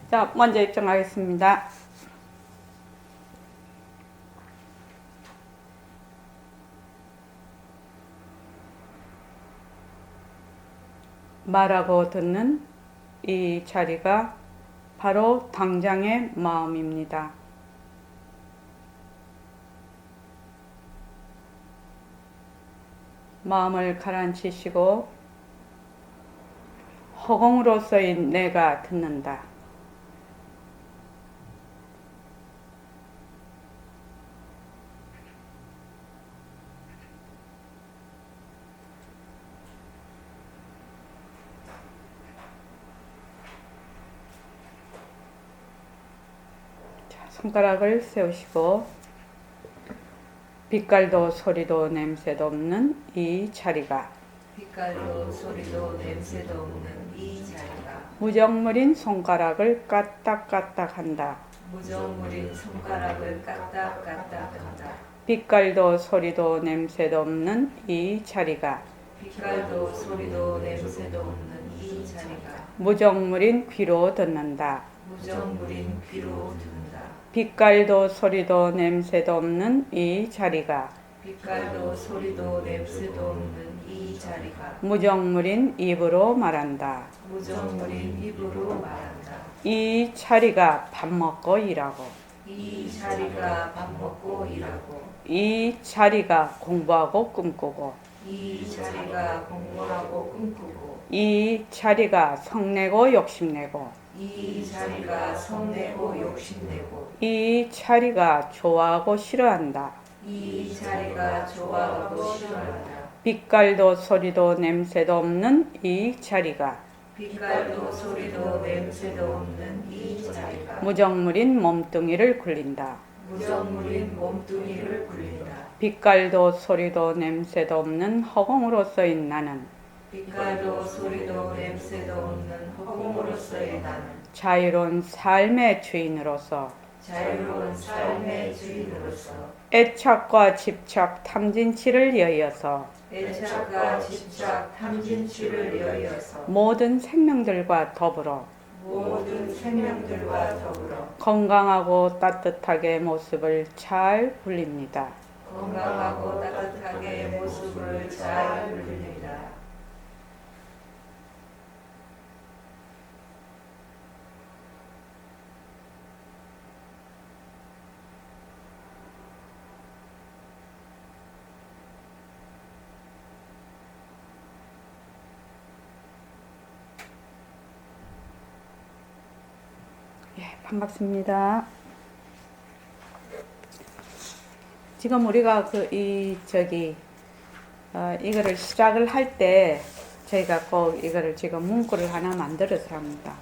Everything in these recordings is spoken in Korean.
자, 먼저 입장하겠습니다. 말하고 듣는 이 자리가 바로 당장의 마음입니다. 마음을 가라앉히시고 허공으로서의 내가 듣는다. 손가락을 세우시고 빛깔도 소리도 냄새도 없는 이 자리가 빛깔도 소리도 냄새도 없는 이 자리가 무정물인 손가락을 까딱까딱 한다. 무정물인 손가락을 까딱까딱한다. 빛깔도 소리도 냄새도 없는 이 자리가 빛깔도 소리도 냄새도 없는 이 자리가 무정물인 귀로 듣는다. 무정물인 귀로 듣는다. 빛깔도 소리도 냄새도 없는 이 자리가 빛깔도 소리도 냄새도 없는 이 자리가 무정물인 입으로 말한다. 무정물인 입으로 말한다. 이 자리가 밥 먹고 일하고 이 자리가 밥 먹고 일하고 이 자리가 공부하고 꿈꾸고 이 자리가 공부하고 꿈꾸고 이 자리가 성내고 욕심내고 이 자리가 성내고 욕심내고 이 자리가 좋아하고 싫어한다. 이 자리가 좋아하고 싫어한다. 빛깔도 소리도 냄새도 없는 이 자리가 빛깔도 소리도 냄새도 없는 이 자리가 무정물인 몸뚱이를 굴린다. 무정물인 몸뚱이를 굴린다. 빛깔도 소리도 냄새도 없는 허공으로서의 나는 빛깔도 소리도 냄새도 없는 허공으로서의 나는 자유로운 삶의 주인으로서 자유로운 삶의 주인으로서 애착과 집착 탐진치를 여의어서 애착과 집착 탐진치를 여의어서 모든 생명들과 더불어 모든 생명들과 더불어 건강하고 따뜻하게 모습을 잘 굴립니다. 건강하고 따뜻하게 모습을 잘 굴립니다. 예, 반갑습니다. 지금 우리가 이거를 시작을 할 때 저희가 꼭 이거를 지금 문구를 하나 만들어서 합니다.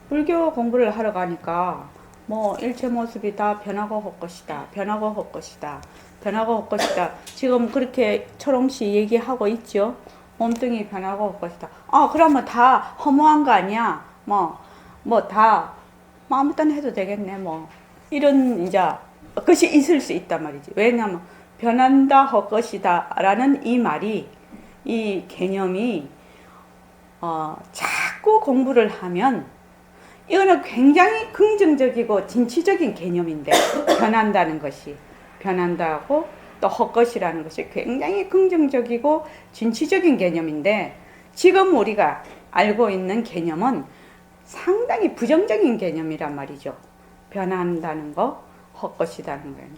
불교 공부를 하러 가니까 뭐 일체 모습이 다 변하고 헛것이다. 변하고 헛것이다. 변하고 헛것이다. 지금 그렇게 초롱씨 얘기하고 있죠. 몸뚱이 변하고 헛것이다. 그러면 다 허무한 거 아니야? 다 아무 때나 해도 되겠네. 이런 이제 것이 있을 수 있단 말이지. 왜냐하면 변한다 헛것이다 라는 이 말이, 이 개념이 자꾸 공부를 하면 이거는 굉장히 긍정적이고 진취적인 개념인데, 변한다는 것이, 변한다고 또 헛것이라는 것이 굉장히 긍정적이고 진취적인 개념인데, 지금 우리가 알고 있는 개념은 상당히 부정적인 개념이란 말이죠. 변한다는 거, 헛것이라는 거예요.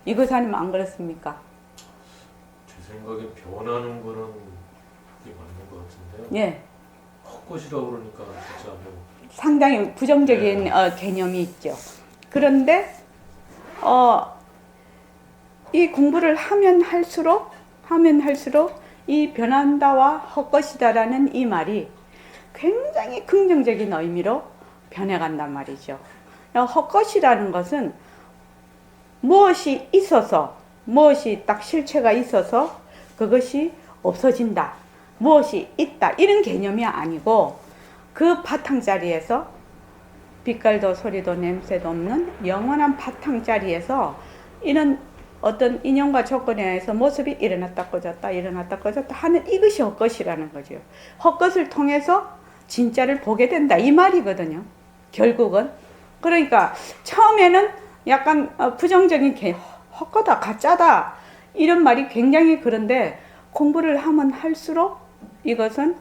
이거사님 안 그렇습니까? 제 생각에 변하는 거는 그게 맞는 것 같은데요. 예. 헛것이라고 그러니까 진짜 뭐 상당히 부정적인 개념이 있죠. 그런데 이 공부를 하면 할수록 이 변한다와 헛것이다라는 이 말이 굉장히 긍정적인 의미로 변해간단 말이죠. 헛것이라는 것은 무엇이 있어서, 무엇이 딱 실체가 있어서 그것이 없어진다, 무엇이 있다, 이런 개념이 아니고, 그 바탕자리에서 빛깔도 소리도 냄새도 없는 영원한 바탕자리에서 이런 어떤 인연과 조건에 의해서 모습이 일어났다 꺼졌다 일어났다 꺼졌다 하는 이것이 헛것이라는 거죠. 헛것을 통해서 진짜를 보게 된다 이 말이거든요. 결국은. 그러니까 처음에는 약간 부정적인 게 헛거다 가짜다 이런 말이 굉장히 그런데 공부를 하면 할수록 이것은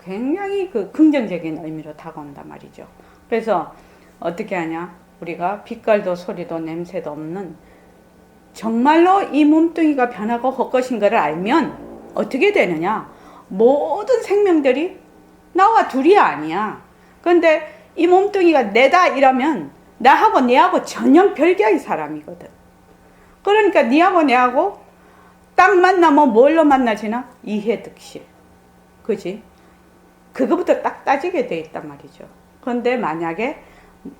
굉장히 그 긍정적인 의미로 다가온단 말이죠. 그래서 어떻게 하냐? 우리가 빛깔도 소리도 냄새도 없는 정말로 이 몸뚱이가 변하고 헛것인 것을 알면 어떻게 되느냐? 모든 생명들이 나와 둘이 아니야. 그런데 이 몸뚱이가 내다 이러면 나하고 내하고 전혀 별개의 사람이거든. 그러니까 니하고 내하고 딱 만나면 뭘로 만나지나? 이해득실. 그지? 그거부터 딱 따지게 돼 있단 말이죠. 그런데 만약에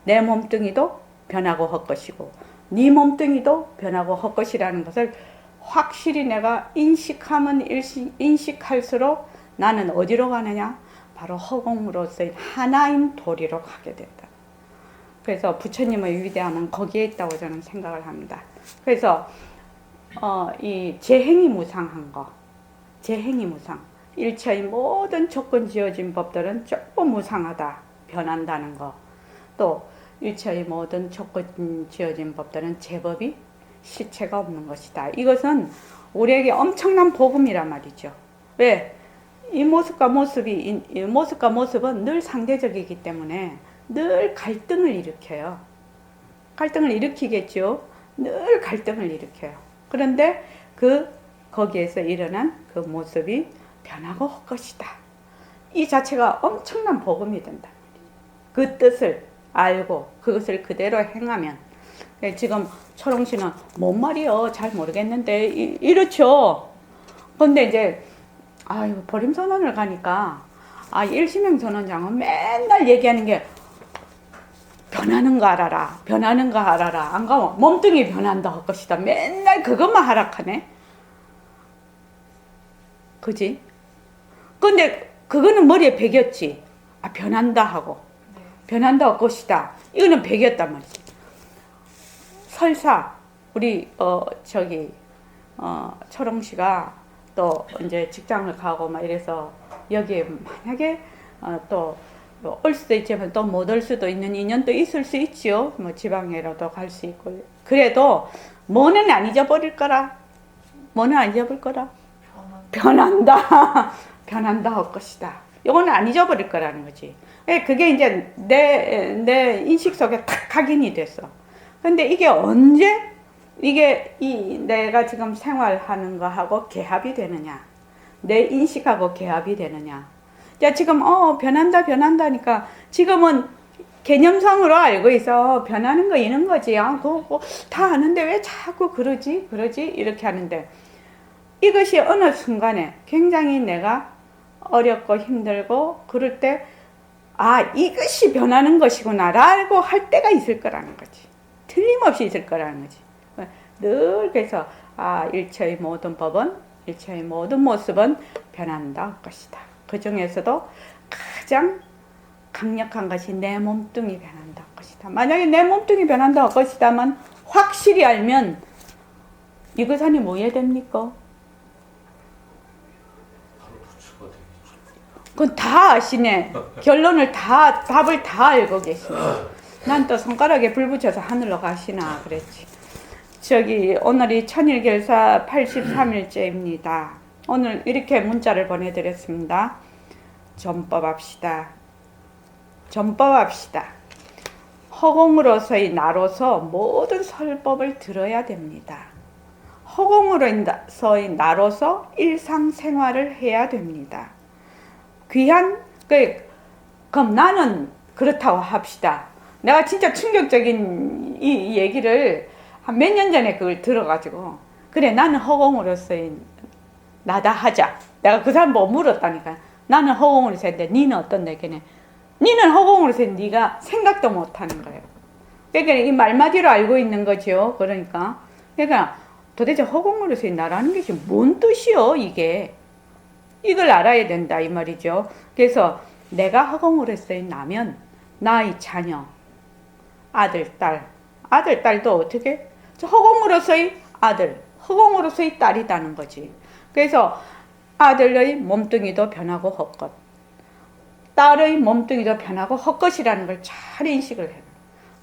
내 몸뚱이도 변하고 헛것이고 네 몸뚱이도 변하고 헛것이라는 것을 확실히 내가 인식하면 인식할수록 나는 어디로 가느냐? 바로 허공으로서의 하나인 도리로 가게 된다. 그래서 부처님의 위대함은 거기에 있다고 저는 생각을 합니다. 그래서 이 재행이 무상한 거, 재행이 무상. 일체의 모든 조건 지어진 법들은 전부 무상하다, 변한다는 거. 또 일체의 모든 조건 지어진 법들은 제법이 실체가 없는 것이다. 이것은 우리에게 엄청난 복음이란 말이죠. 왜? 이 모습과 모습은 늘 상대적이기 때문에 늘 갈등을 일으켜요. 갈등을 일으키겠죠. 늘 갈등을 일으켜요. 그런데 거기에서 일어난 그 모습이 변하고 헛것이다. 이 자체가 엄청난 복음이 된다. 그 뜻을 알고 그것을 그대로 행하면 지금 초롱 씨는 뭔 말이요? 잘 모르겠는데 이렇죠. 근데 이제 보림선언을 가니까 일시명선언장은 맨날 얘기하는 게 변하는 거 알아라. 변하는 거 알아라. 안 가면 몸뚱이 변한다 할 것이다. 맨날 그것만 하락하네. 그지? 근데 그거는 머리에 배겼지. 변한다 하고. 변한다 할 것이다. 이거는 배겼단 말이지. 설사 우리 초롱 씨가 또 이제 직장을 가고 막 이래서 여기에 만약에 또 올 수도 있지만 또 못 올 수도 있는 인연도 있을 수 있지요. 뭐 지방에라도 갈 수 있고. 그래도 뭐는 안 잊어버릴 거라. 뭐는 안 잊어버릴 거라. 변한다. 변한다 할 것이다. 이거는 안 잊어버릴 거라는 거지. 그게 이제 내 인식 속에 탁 각인이 됐어. 근데 이게 언제 내가 지금 생활하는 거하고 개합이 되느냐. 내 인식하고 개합이 되느냐. 자, 지금 변한다니까 지금은 개념상으로 알고 있어. 변하는 거 이런 거지. 그거 다 아는데 왜 자꾸 그러지 이렇게 하는데 이것이 어느 순간에 굉장히 내가 어렵고 힘들고 그럴 때 이것이 변하는 것이구나 라고 할 때가 있을 거라는 거지. 틀림없이 있을 거라는 거지. 늘 그래서 일체의 모든 법은 일체의 모든 모습은 변한다 할 것이다. 그 중에서도 가장 강력한 것이 내 몸뚱이 변한다 할 것이다. 만약에 내 몸뚱이 변한다 할 것이다만 확실히 알면 이것안이 뭐 해야 됩니까? 그건 다 아시네. 결론을 답을 다 알고 계시네. 난 또 손가락에 불 붙여서 하늘로 가시나 그랬지. 오늘이 천일결사 83일째입니다. 오늘 이렇게 문자를 보내드렸습니다. 전법합시다. 전법합시다. 허공으로서의 나로서 모든 설법을 들어야 됩니다. 허공으로서의 나로서 일상생활을 해야 됩니다. 그럼 나는 그렇다고 합시다. 내가 진짜 충격적인 이 얘기를 한 몇 년 전에 그걸 들어가지고 그래 나는 허공으로서의 나다 하자. 내가 그 사람 보고 물었다니까. 나는 허공으로서 했는데 니는 어떤데? 니는 허공으로서 네가 생각도 못하는 거예요. 그러니까 이 말마디로 알고 있는 거죠. 그러니까 도대체 허공으로서의 나라는 것이 뭔 뜻이요 이게. 이걸 알아야 된다 이 말이죠. 그래서 내가 허공으로서의 나면 나의 자녀, 아들, 딸도 어떻게? 허공으로서의 아들, 허공으로서의 딸이다는 거지. 그래서 아들의 몸뚱이도 변하고 헛것, 딸의 몸뚱이도 변하고 헛것이라는 걸 잘 인식을 해요.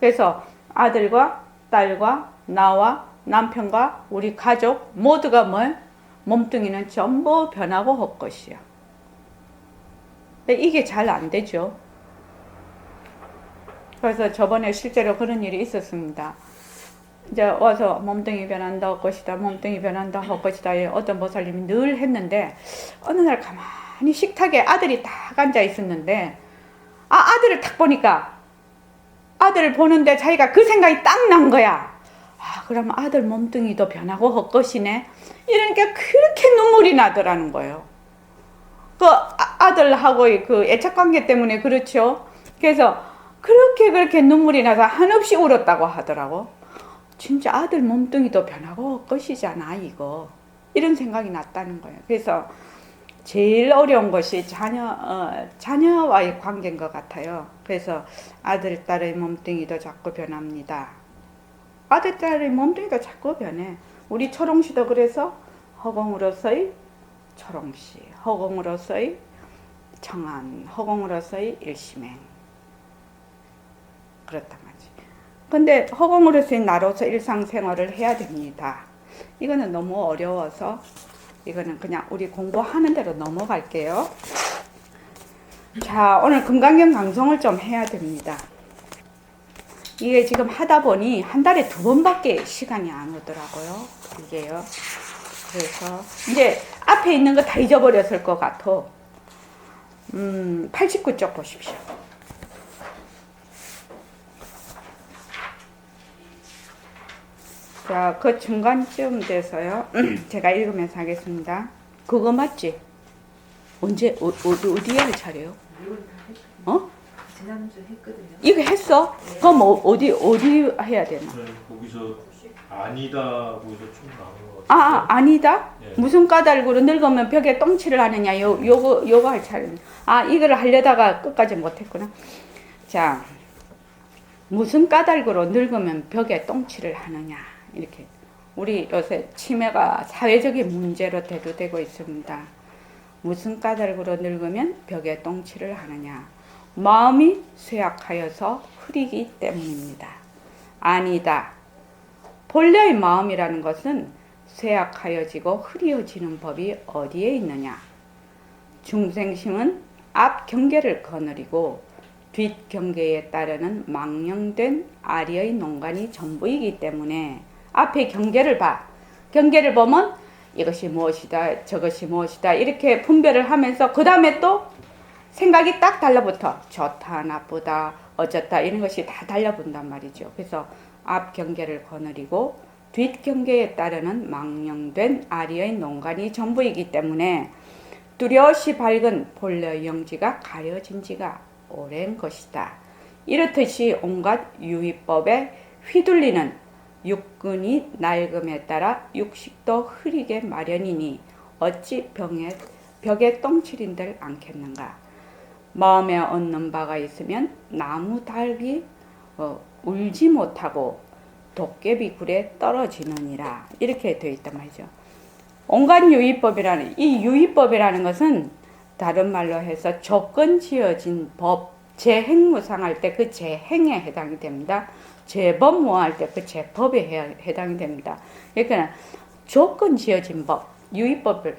그래서 아들과 딸과 나와 남편과 우리 가족 모두가 몸뚱이는 전부 변하고 헛것이야. 근데 이게 잘 안 되죠. 그래서 저번에 실제로 그런 일이 있었습니다. 이제 와서 몸뚱이 변한다 헛것이다, 몸뚱이 변한다 헛것이다 어떤 보살님이 늘 했는데 어느 날 가만히 식탁에 아들이 딱 앉아 있었는데 아들을 딱 보니까 아들을 보는데 자기가 그 생각이 딱 난 거야. 그럼 아들 몸뚱이도 변하고 헛것이네. 이러니까 그렇게 눈물이 나더라는 거예요. 그 아들하고의 그 애착관계 때문에 그렇죠. 그래서 그렇게 눈물이 나서 한없이 울었다고 하더라고. 진짜 아들 몸뚱이도 변하고 헛것이잖아 이거. 이런 생각이 났다는 거예요. 그래서 제일 어려운 것이 자녀와의 관계인 것 같아요. 그래서 아들, 딸의 몸뚱이도 자꾸 변합니다. 아들, 딸의 몸뚱이도 자꾸 변해. 우리 초롱씨도 그래서 허공으로서의 초롱씨, 허공으로서의 청안, 허공으로서의 일심행. 그렇단 말이지. 근데 허공으로서의 나로서 일상생활을 해야 됩니다. 이거는 너무 어려워서 이거는 그냥 우리 공부하는 대로 넘어갈게요. 자, 오늘 금강경 강성을 좀 해야 됩니다. 이게 지금 하다 보니 한 달에 2번밖에 시간이 안 오더라고요. 이게요. 그래서 이제 앞에 있는 거 다 잊어버렸을 것 같아. 89쪽 보십시오. 자, 그 중간쯤 돼서요. 제가 읽으면서 하겠습니다. 그거 맞지? 언제 어디에 할 차례요? 지난주 했거든요. 이거 했어? 네. 그럼 어디 해야 되나? 네, 거기서 아니다 거기서 좀 나온 것 같아요. 아니다? 네. 무슨 까닭으로 늙으면 벽에 똥칠을 하느냐? 요거 할 차례. 이거를 하려다가 끝까지 못했구나. 자, 무슨 까닭으로 늙으면 벽에 똥칠을 하느냐? 이렇게 우리 요새 치매가 사회적인 문제로 대두되고 있습니다. 무슨 까닭으로 늙으면 벽에 똥칠을 하느냐? 마음이 쇠약하여서 흐리기 때문입니다. 아니다. 본래의 마음이라는 것은 쇠약하여지고 흐려지는 법이 어디에 있느냐? 중생심은 앞 경계를 거느리고 뒷 경계에 따르는 망령된 아리의 농간이 전부이기 때문에 앞에 경계를 봐. 경계를 보면 이것이 무엇이다, 저것이 무엇이다 이렇게 분별을 하면서 그 다음에 또 생각이 딱 달라붙어. 좋다, 나쁘다, 어쩌다 이런 것이 다 달라붙단 말이죠. 그래서 앞 경계를 거느리고 뒷 경계에 따르는 망령된 아리의 농간이 전부이기 때문에 뚜렷이 밝은 본래의 영지가 가려진 지가 오랜 것이다. 이렇듯이 온갖 유의법에 휘둘리는 육근이 낡음에 따라 육식도 흐리게 마련이니 어찌 벽에 똥칠인들 않겠는가. 마음에 얻는 바가 있으면 나무 닭이 울지 못하고 도깨비 굴에 떨어지느니라. 이렇게 되어 있단 말이죠. 온갖 유의법이라는 이 유의법이라는 것은 다른 말로 해서 조건 지어진 법, 재행무상할 때 그 재행에 해당이 됩니다. 재법무할 때 그 재법에 해당이 됩니다. 그러니까 조건 지어진 법, 유의법을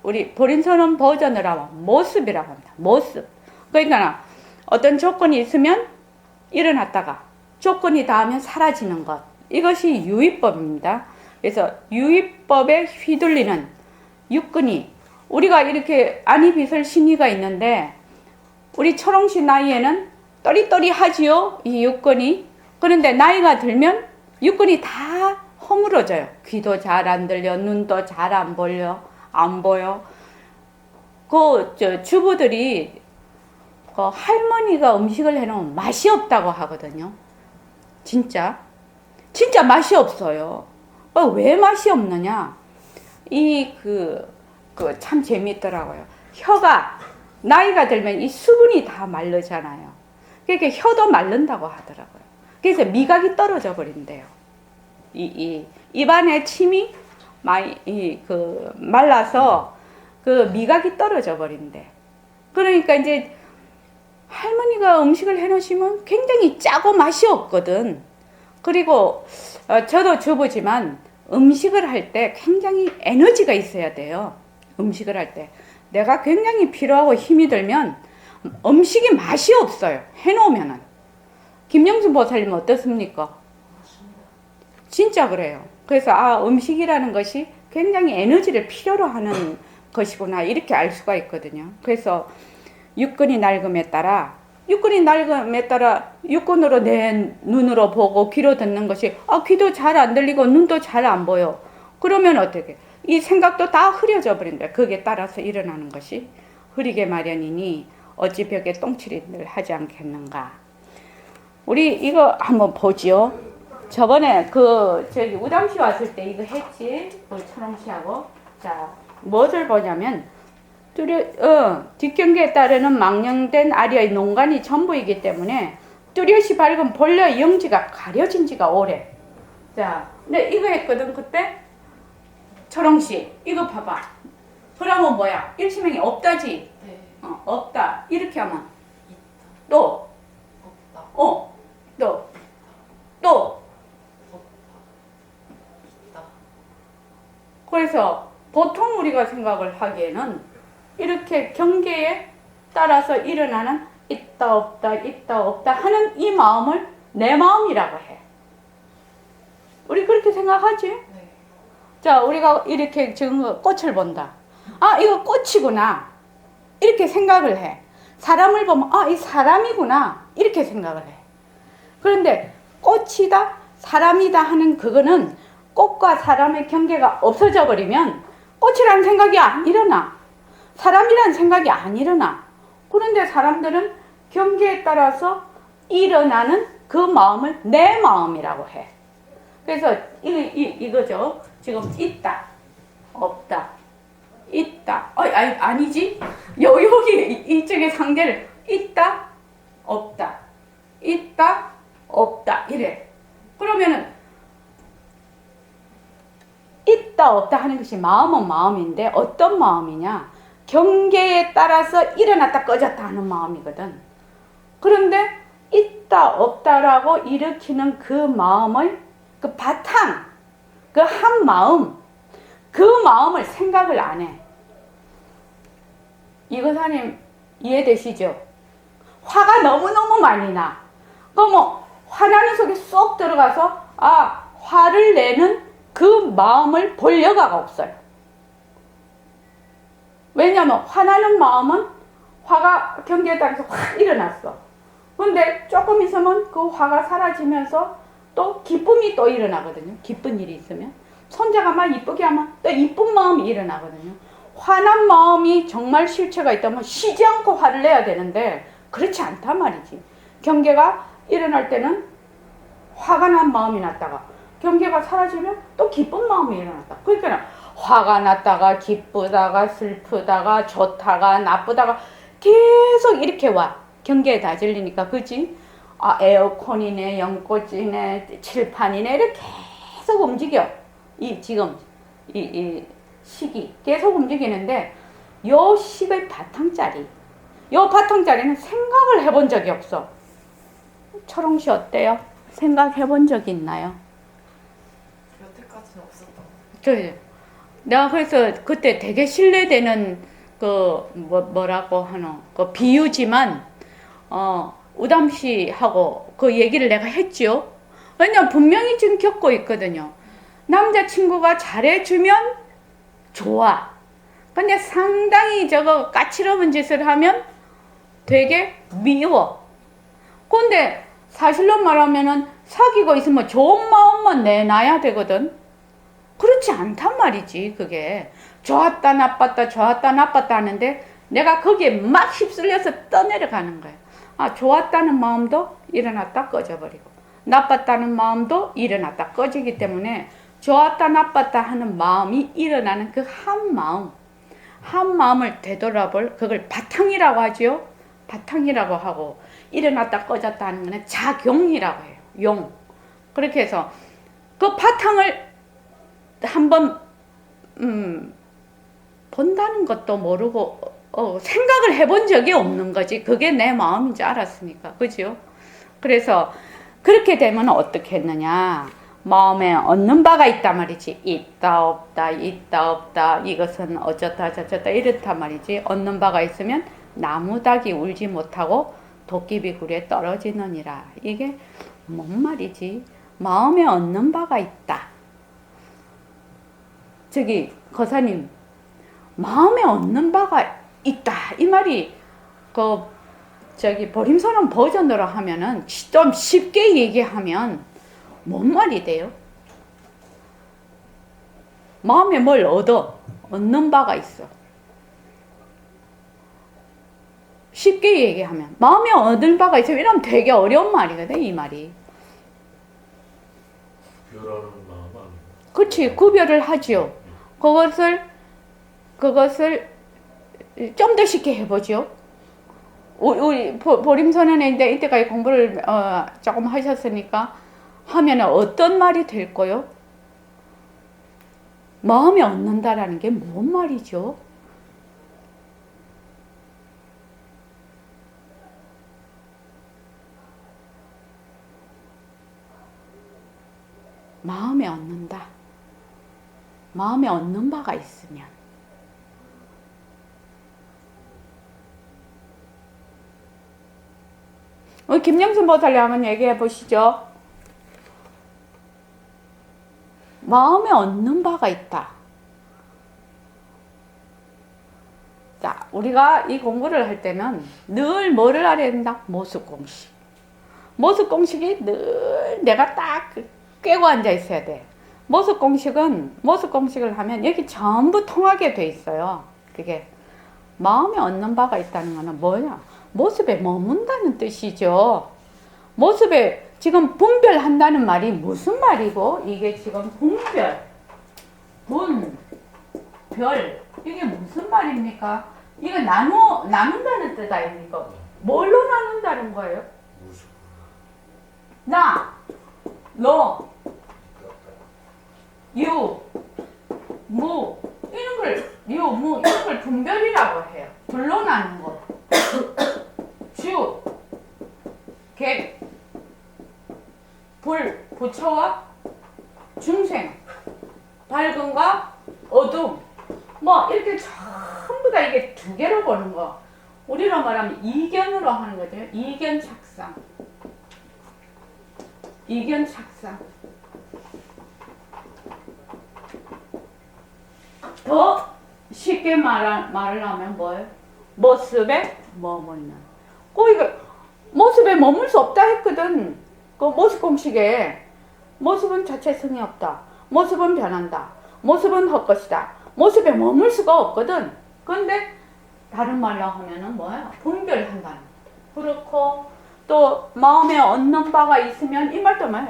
우리 보린선언 버전을 하면 모습이라고 합니다. 모습. 그러니까 어떤 조건이 있으면 일어났다가 조건이 닿으면 사라지는 것. 이것이 유의법입니다. 그래서 유의법에 휘둘리는 육근이 우리가 이렇게 안이빗을 신의가 있는데 우리 초롱씨 나이에는 또리또리하지요. 이 육근이. 그런데 나이가 들면 육근이 다 허물어져요. 귀도 잘 안 들려, 눈도 잘 안 보여. 주부들이 할머니가 음식을 해놓으면 맛이 없다고 하거든요. 진짜 맛이 없어요. 왜 맛이 없느냐? 참 재밌더라고요. 혀가 나이가 들면 이 수분이 다 마르잖아요. 그러니까 혀도 마른다고 하더라고요. 그래서 미각이 떨어져 버린대요. 입안에 침이 말라서 그 미각이 떨어져 버린대. 그러니까 이제 할머니가 음식을 해놓으시면 굉장히 짜고 맛이 없거든. 그리고 저도 주부지만 음식을 할 때 굉장히 에너지가 있어야 돼요. 음식을 할 때. 내가 굉장히 피로하고 힘이 들면 음식이 맛이 없어요. 해놓으면은. 김영순 보살님 어떻습니까? 진짜 그래요. 그래서 음식이라는 것이 굉장히 에너지를 필요로 하는 것이구나 이렇게 알 수가 있거든요. 그래서 육근이 낡음에 따라 육근으로 내 눈으로 보고 귀로 듣는 것이 귀도 잘 안 들리고 눈도 잘 안 보여. 그러면 어떻게? 이 생각도 다 흐려져 버린다. 거기에 따라서 일어나는 것이 흐리게 마련이니 어찌 벽에 똥칠이들 하지 않겠는가. 우리 이거 한번 보지요. 저번에 저기 우담시 왔을 때 이거 했지. 철옹시하고. 자, 무엇을 보냐면 뒷경계에 따르는 망령된 아리의 농간이 전부이기 때문에 뚜렷이 밝은 본래의 영지가 가려진 지가 오래. 자, 근데 이거 했거든 그때. 철옹시 이거 봐봐. 그러면 뭐야? 일시명이 없다지. 네. 없다. 이렇게 하면 있다. 또 없다. 또 있다. 그래서 보통 우리가 생각을 하기에는 이렇게 경계에 따라서 일어나는 있다 없다 하는 이 마음을 내 마음이라고 해. 우리 그렇게 생각하지? 네. 자, 우리가 이렇게 지금 꽃을 본다. 이거 꽃이구나. 이렇게 생각을 해. 사람을 보면 이 사람이구나. 이렇게 생각을 해. 그런데 꽃이다, 사람이다 하는 그거는 꽃과 사람의 경계가 없어져 버리면 꽃이라는 생각이 안 일어나. 사람이라는 생각이 안 일어나. 그런데 사람들은 경계에 따라서 일어나는 그 마음을 내 마음이라고 해. 그래서 이거죠. 지금 있다, 없다, 있다. 아니지. 여기 이쪽에 상대를 있다, 없다, 있다, 없다 이래. 그러면은 있다 없다 하는 것이 마음은 마음인데 어떤 마음이냐? 경계에 따라서 일어났다 꺼졌다 하는 마음이거든. 그런데 있다 없다라고 일으키는 그 마음을 그 바탕, 그 한 마음, 그 마음을 생각을 안 해. 이거사님 이해되시죠? 화가 너무너무 많이 나. 그럼 화나는 속에 쏙 들어가서 화를 내는 그 마음을 볼 여가가 없어요. 왜냐하면 화나는 마음은 화가 경계에 따라서 확 일어났어. 근데 조금 있으면 그 화가 사라지면서 또 기쁨이 또 일어나거든요. 기쁜 일이 있으면. 손자가 막 이쁘게 하면 또 이쁜 마음이 일어나거든요. 화난 마음이 정말 실체가 있다면 쉬지 않고 화를 내야 되는데 그렇지 않단 말이지. 경계가 일어날 때는 화가 난 마음이 났다가 경계가 사라지면 또 기쁜 마음이 일어났다. 그러니까 화가 났다가 기쁘다가 슬프다가 좋다가 나쁘다가 계속 이렇게 와. 경계에 다질리니까 그지? 에어컨이네 연꽃이네 칠판이네 이렇게 계속 움직여. 지금 이 식이 계속 움직이는데 요 식의 바탕자리, 요 바탕자리는 생각을 해본 적이 없어. 철옹씨 어때요? 생각해본 적이 있나요? 여태까지는 없었던. 내가 그래서 그때 되게 신뢰되는 뭐라고 하노? 그 비유지만 우담씨하고 그 얘기를 내가 했죠. 왜냐면 분명히 지금 겪고 있거든요. 남자친구가 잘해주면 좋아. 근데 상당히 저거 까칠없는 짓을 하면 되게 미워. 근데 사실로 말하면은 사귀고 있으면 좋은 마음만 내놔야 되거든. 그렇지 않단 말이지. 그게 좋았다 나빴다 좋았다 나빴다 하는데 내가 거기에 막 휩쓸려서 떠내려가는 거야. 좋았다는 마음도 일어났다 꺼져버리고 나빴다는 마음도 일어났다 꺼지기 때문에 좋았다 나빴다 하는 마음이 일어나는 그 한 마음을 되돌아볼 그걸 바탕이라고 하죠. 바탕이라고 하고 일어났다 꺼졌다 하는 거는 작용이라고 해요. 용. 그렇게 해서 그 바탕을 한번 본다는 것도 모르고 생각을 해본 적이 없는 거지. 그게 내 마음인지 알았으니까. 그죠? 그래서 그렇게 되면 어떻게 했느냐. 마음에 얻는 바가 있단 말이지. 있다 없다 있다 없다 이것은 어쩌다 저쩌다 이렇단 말이지. 얻는 바가 있으면 나무닭이 울지 못하고 도끼비 굴에 떨어지느니라. 이게 뭔 말이지? 마음에 얻는 바가 있다. 저기 거사님, 마음에 얻는 바가 있다 이 말이 저기 보림선언 버전으로 하면은 좀 쉽게 얘기하면 뭔 말이 돼요? 마음에 뭘 얻는 바가 있어. 쉽게 얘기하면 마음에 얻을 바가 있으면 이러면 되게 어려운 말이거든. 이 말이. 구별하는 마음 아니에요? 그렇지. 구별을 하죠. 그것을 좀 더 쉽게 해보죠. 우리 보림선언인데 이때까지 공부를 조금 하셨으니까 하면 어떤 말이 될까요? 마음에 얻는다라는 게 뭔 말이죠? 마음에 얻는다. 마음에 얻는 바가 있으면. 김영순 보살님 한번 얘기해 보시죠. 마음에 얻는 바가 있다. 자, 우리가 이 공부를 할 때는 늘 뭐를 알아야 된다? 모습공식. 모습공식이 늘 내가 딱 꿰고 앉아 있어야 돼. 모습공식을 하면 여기 전부 통하게 돼 있어요. 그게 마음에 얻는 바가 있다는 거는 뭐냐? 모습에 머문다는 뜻이죠. 모습에 지금 분별한다는 말이 무슨 말이고, 이게 지금 별, 이게 무슨 말입니까? 이거 나눈다는 뜻 아닙니까? 뭘로 나눈다는 거예요? 나, 너, 유, 무, 이런 걸 분별이라고 해요. 둘로 나눈 거. 주, 객, 부처와 중생, 밝음과 어둠, 뭐 이렇게 전부 다 이게 두 개로 보는 거. 우리로 말하면 이견으로 하는 거죠. 이견 착상. 더 쉽게 말을 하면 뭐예요? 모습에 머물는. 이거 모습에 머물 수 없다 했거든. 그 모습 공식에 모습은 자체성이 없다. 모습은 변한다. 모습은 헛것이다. 모습에 머물 수가 없거든. 근데 다른 말로 하면은 뭐야? 분별한다는. 그렇고 또 마음에 얻는 바가 있으면 이 말도 뭐예요?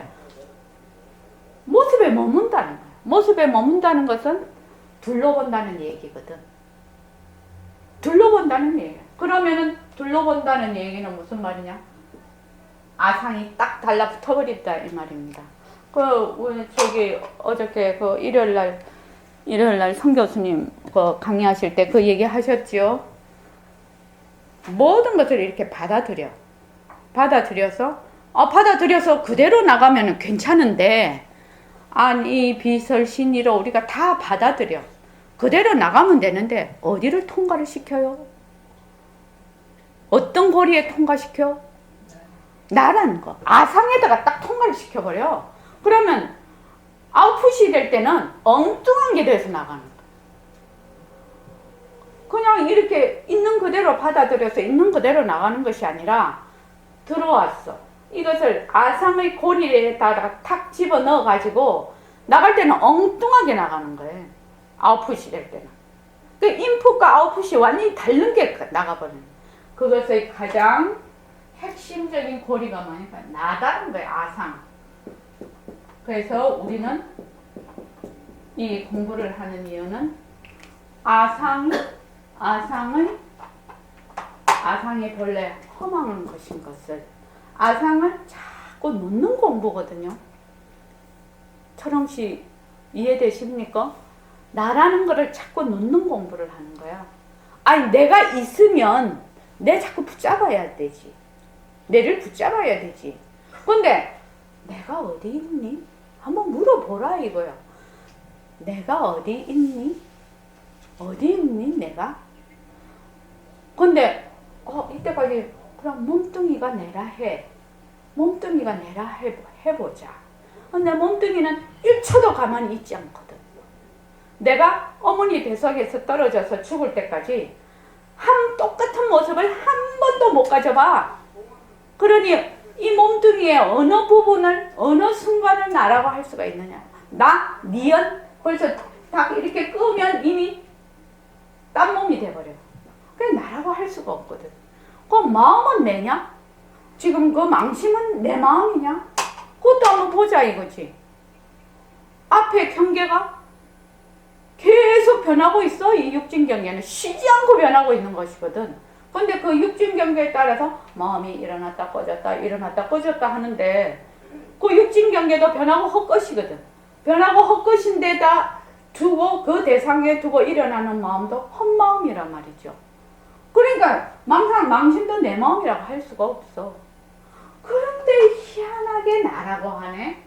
모습에 머문다는 거야. 모습에 머문다는 것은 둘러본다는 얘기거든. 둘러본다는 얘기야. 그러면은 둘러본다는 얘기는 무슨 말이냐? 아상이 딱 달라붙어 버린다 이 말입니다. 어저께 일요일날 성 교수님 강의하실 때 그 얘기 하셨지요. 모든 것을 이렇게 받아들여서 그대로 나가면 괜찮은데, 아니 비설신이로 우리가 다 받아들여 그대로 나가면 되는데 어디를 통과를 시켜요? 어떤 고리에 통과시켜? 나라는 거. 아상에다가 딱 통과를 시켜버려. 그러면 아웃풋이 될 때는 엉뚱한 게 돼서 나가는 거야. 그냥 이렇게 있는 그대로 받아들여서 있는 그대로 나가는 것이 아니라 들어왔어. 이것을 아상의 고리에다가 탁 집어 넣어가지고 나갈 때는 엉뚱하게 나가는 거예요. 아웃풋이 될 때는. 그 인풋과 아웃풋이 완전히 다른 게 나가버리는 거예요. 그것의 가장 핵심적인 고리가 뭐니까 나다는 거예요. 아상. 그래서 우리는 이 공부를 하는 이유는 아상이 본래 허망한 것인 것을, 아상을 자꾸 놓는 공부거든요. 철옹씨 이해되십니까? 나라는 거를 자꾸 놓는 공부를 하는 거야. 아니 내가 있으면 내 자꾸 붙잡아야 되지. 내를 붙잡아야 되지. 근데 내가 어디 있니? 한번 물어보라 이거야. 내가 어디 있니? 어디 있니 내가? 근데 이때까지 그럼 몸뚱이가 내라 해. 몸뚱이가 내라 해보자. 근데 몸뚱이는 1초도 가만히 있지 않거든. 내가 어머니 뱃속에서 떨어져서 죽을 때까지 똑같은 모습을 한 번도 못 가져봐. 그러니 이 몸뚱이의 어느 부분을 어느 순간을 나라고 할 수가 있느냐. 나, 니은 벌써 딱 이렇게 끄면 이미 딴 몸이 돼버려. 그게 나라고 할 수가 없거든. 그 마음은 내냐? 지금 그 망심은 내 마음이냐? 그것도 한번 보자 이거지. 앞에 경계가 계속 변하고 있어. 이 육진 경계는 쉬지 않고 변하고 있는 것이거든. 근데 그 육진 경계에 따라서 마음이 일어났다 꺼졌다 일어났다 꺼졌다 하는데 그 육진 경계도 변하고 헛것이거든. 변하고 헛것인데다 두고 그 대상에 두고 일어나는 마음도 헛마음이란 말이죠. 그러니까 망심도 내 마음이라고 할 수가 없어. 그런데 희한하게 나라고 하네.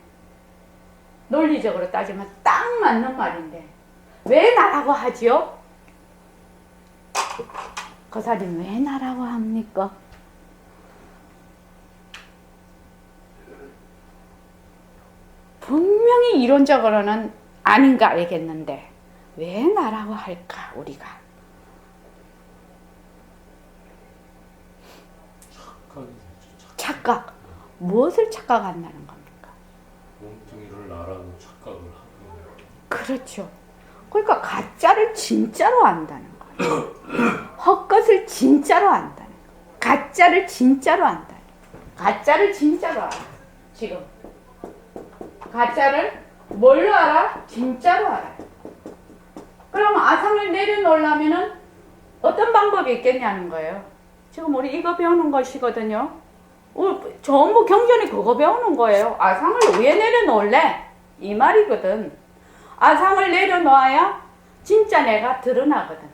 논리적으로 따지면 딱 맞는 말인데 왜 나라고 하지요? 거사님 왜 나라고 합니까? 분명히 이론적으로는 아닌가 알겠는데 왜 나라고 할까 우리가? 착각. 무엇을 착각한다는 겁니까? 몸뚱이를 나라고 착각을 하고. 그렇죠. 그러니까 가짜를 진짜로 안다는 거예요. 헛것을 진짜로 안다는 거예요. 가짜를 진짜로 안다는 거예요. 가짜를 진짜로 알아. 지금 가짜를 뭘로 알아? 진짜로 알아요. 그럼 아상을 내려놓으려면은 어떤 방법이 있겠냐는 거예요. 지금 우리 이거 배우는 것이거든요. 전부 경전이 그거 배우는 거예요. 아상을 왜 내려놓을래? 이 말이거든. 아상을 내려놓아야 진짜 내가 드러나거든.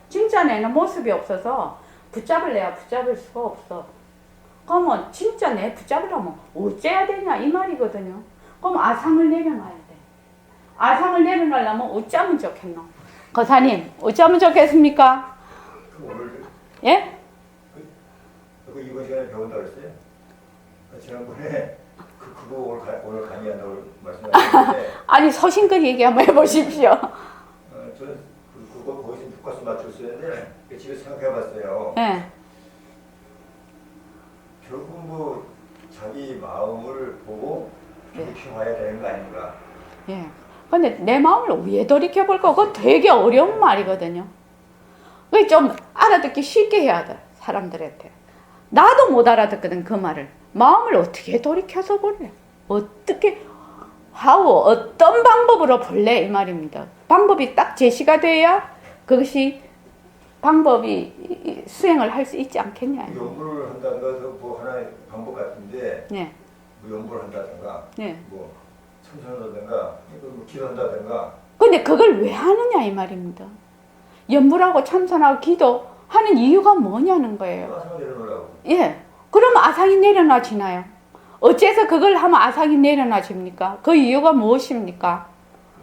진짜 내는 모습이 없어서 붙잡을래야 붙잡을 수가 없어. 그러면 진짜 내 붙잡으려면 어째야 되냐 이 말이거든요. 그럼 아상을 내려놔야 돼. 아상을 내려놓으려면 어쩌면 좋겠노? 거사님 어쩌면 좋겠습니까? 오늘 예? 이번 시간에 배운다고 했어요? 지난번에 그거 오늘 강의한다고 말씀하셨는데 아니 서신껏 얘기 한번 해보십시오. 저는 그거 거기서 포커스 맞췄었는데 집에서 생각해봤어요. 예. 결국 뭐 자기 마음을 보고 돌이켜봐야 되는 거 아닌가? 예. 근데 내 마음을 왜 돌이켜볼까? 그거 되게 어려운 말이거든요. 그게 좀 알아듣기 쉽게 해야 돼, 사람들한테. 나도 못 알아듣거든, 그 말을. 마음을 어떻게 돌이켜서 볼래? 어떻게, 어떤 방법으로 볼래? 이 말입니다. 방법이 딱 제시가 돼야 그것이 방법이 수행을 할 수 있지 않겠냐. 연구를 한다든가 뭐 하나의 방법 같은데 예. 뭐 연구를 한다든가 예. 뭐 참선한다든가 뭐 기도한다든가 근데 그걸 왜 하느냐 이 말입니다. 연불하고 참선하고 기도하는 이유가 뭐냐는 거예요. 아상을 내려놓으라고. 예. 그럼 아상이 내려놔지나요? 어째서 그걸 하면 아상이 내려놔집니까? 그 이유가 무엇입니까?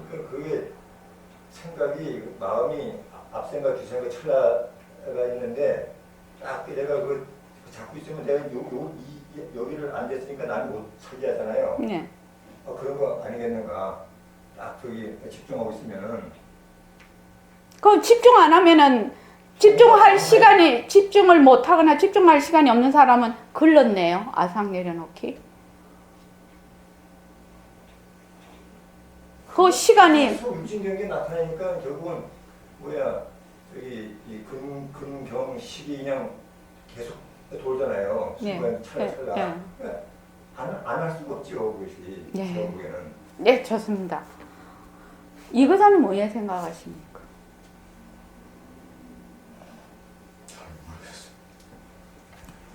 그러니까 그게 생각이 마음이 앞생각 뒤생각 찰나가 있는데 딱 내가 그 잡고 있으면 내가 여기를 앉았으니까 나는 못 서게 하잖아요. 예. 그런 거 아니겠는가? 딱 저기 집중하고 있으면은 그 집중 안 하면은 집중을 못 하거나 집중할 시간이 없는 사람은 글렀네요. 아상 내려놓기. 그 시간이 계속 육진경계 나타나니까 결국은 저기 이 근경식이 그냥 계속 돌잖아요. 순간 찰나찰나. 안 할 수가 없죠, 그것이. 예. 결국에는. 네, 좋습니다. 이거사는 뭐에 생각하십니까? 잘 모르겠어요.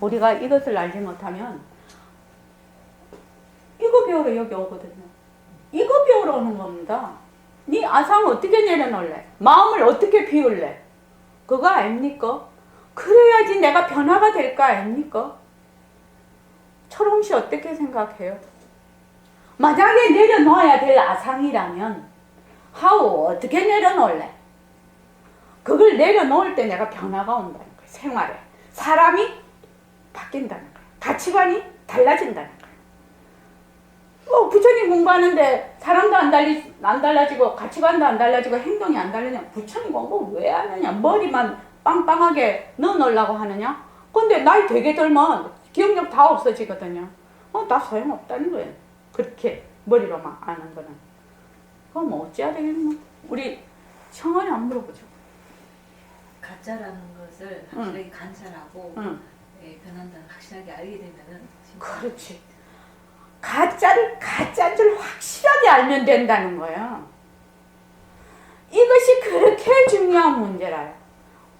우리가 이것을 알지 못하면 이거 배우러 여기 오거든요. 이거 배우러 오는 겁니다. 네 아상 어떻게 내려놓을래? 마음을 어떻게 비울래? 그거 아닙니까? 그래야지 내가 변화가 될 거 아닙니까? 철옹씨 어떻게 생각해요? 만약에 내려놓아야 될 아상이라면 하우 어떻게 내려놓을래? 그걸 내려놓을 때 내가 변화가 온다는 거예요. 생활에. 사람이 바뀐다는 거예요. 가치관이 달라진다는 거예요. 부처님 공부하는데 사람도 안 달라지고 가치관도 안 달라지고 행동이 안 달라지냐? 부처님 공부 왜 하느냐? 머리만 빵빵하게 넣어놓으려고 하느냐? 근데 나이 되게 들면 기억력 다 없어지거든요. 다 소용없다는 거예요. 그렇게 머리로만 아는 거는. 그럼 뭐 어찌해야 되겠노? 우리 청원이 안 물어보죠. 가짜라는 것을 확실하게 관찰하고 변한다는 확실하게 알게 되면은 진짜 그렇지. 가짜를 가짜인 줄 확실하게 알면 된다는 거예요. 이것이 그렇게 중요한 문제라요.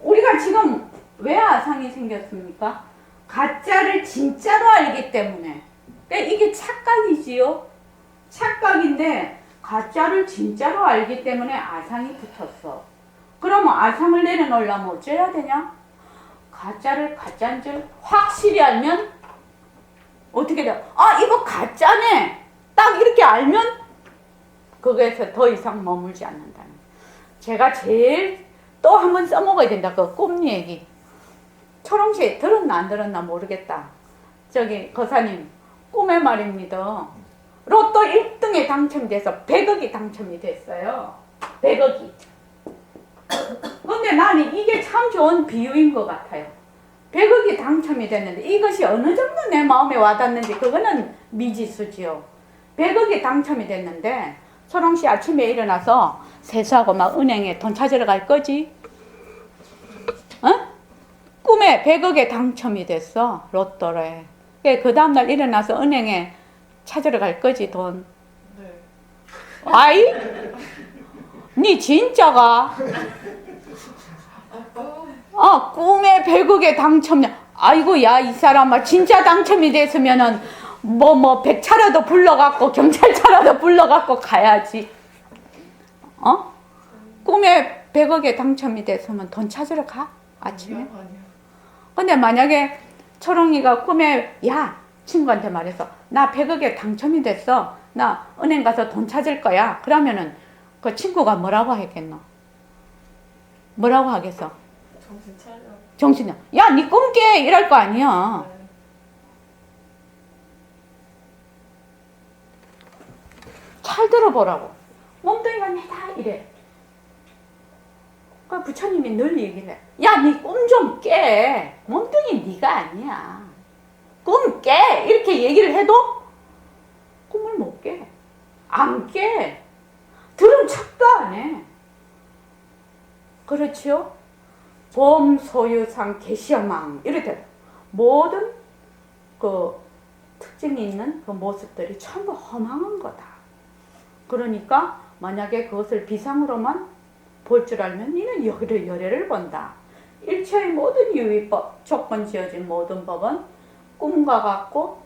우리가 지금 왜 아상이 생겼습니까? 가짜를 진짜로 알기 때문에. 그러니까 이게 착각이지요. 착각인데 가짜를 진짜로 알기 때문에 아상이 붙었어. 그러면 아상을 내려놓으려면 어째야 되냐? 가짜를 가짜인 줄 확실히 알면 어떻게 돼? 아, 이거 가짜네. 딱 이렇게 알면 거기에서 더 이상 머물지 않는다는. 제가 제일 또 한 번 써먹어야 된다. 그 꿈 얘기. 철옹씨 들었나 안 들었나 모르겠다. 저기 거사님 꿈에 말입니다. 로또 1등에 당첨돼서 100억이 당첨이 됐어요. 100억이. 근데 나는 이게 참 좋은 비유인 것 같아요. 100억이 당첨이 됐는데 이것이 어느 정도 내 마음에 와닿는지 그거는 미지수지요. 100억이 당첨이 됐는데 철옹씨 아침에 일어나서 세수하고 막 은행에 돈 찾으러 갈 거지? 어? 꿈에 100억에 당첨이 됐어. 로또래. 그 다음날 일어나서 은행에 찾으러 갈 거지 돈. 네. 아이? 니 진짜가? 꿈에 100억에 당첨이야. 아이고 야 이 사람아 진짜 당첨이 됐으면은 뭐 100차라도 불러갖고 경찰차라도 불러갖고 가야지. 꿈에 100억에 당첨이 됐으면 돈 찾으러 가? 아침에? 아니요. 근데 만약에 초롱이가 꿈에 야 친구한테 말해서 나 100억에 당첨이 됐어. 나 은행 가서 돈 찾을 거야. 그러면은 그 친구가 뭐라고 하겠노? 뭐라고 하겠어? 정신 차려. 정신이야. 야, 니 꿈 깨! 이럴 거 아니야. 네. 잘 들어보라고. 몸뚱이가 내다 이래. 그 부처님이 늘 얘기를 해. 야, 니 꿈 좀 깨. 몸뚱이 니가 아니야. 꿈 깨! 이렇게 얘기를 해도 꿈을 못 깨. 안 깨. 들은 척도 안 해. 그렇지요? 범, 소유상, 개시어망 이렇게 모든 그 특징이 있는 그 모습들이 전부 허망한 거다. 그러니까 만약에 그것을 비상으로만 볼 줄 알면 이는 열애를 본다. 일체의 모든 유의법, 조건 지어진 모든 법은 꿈과 같고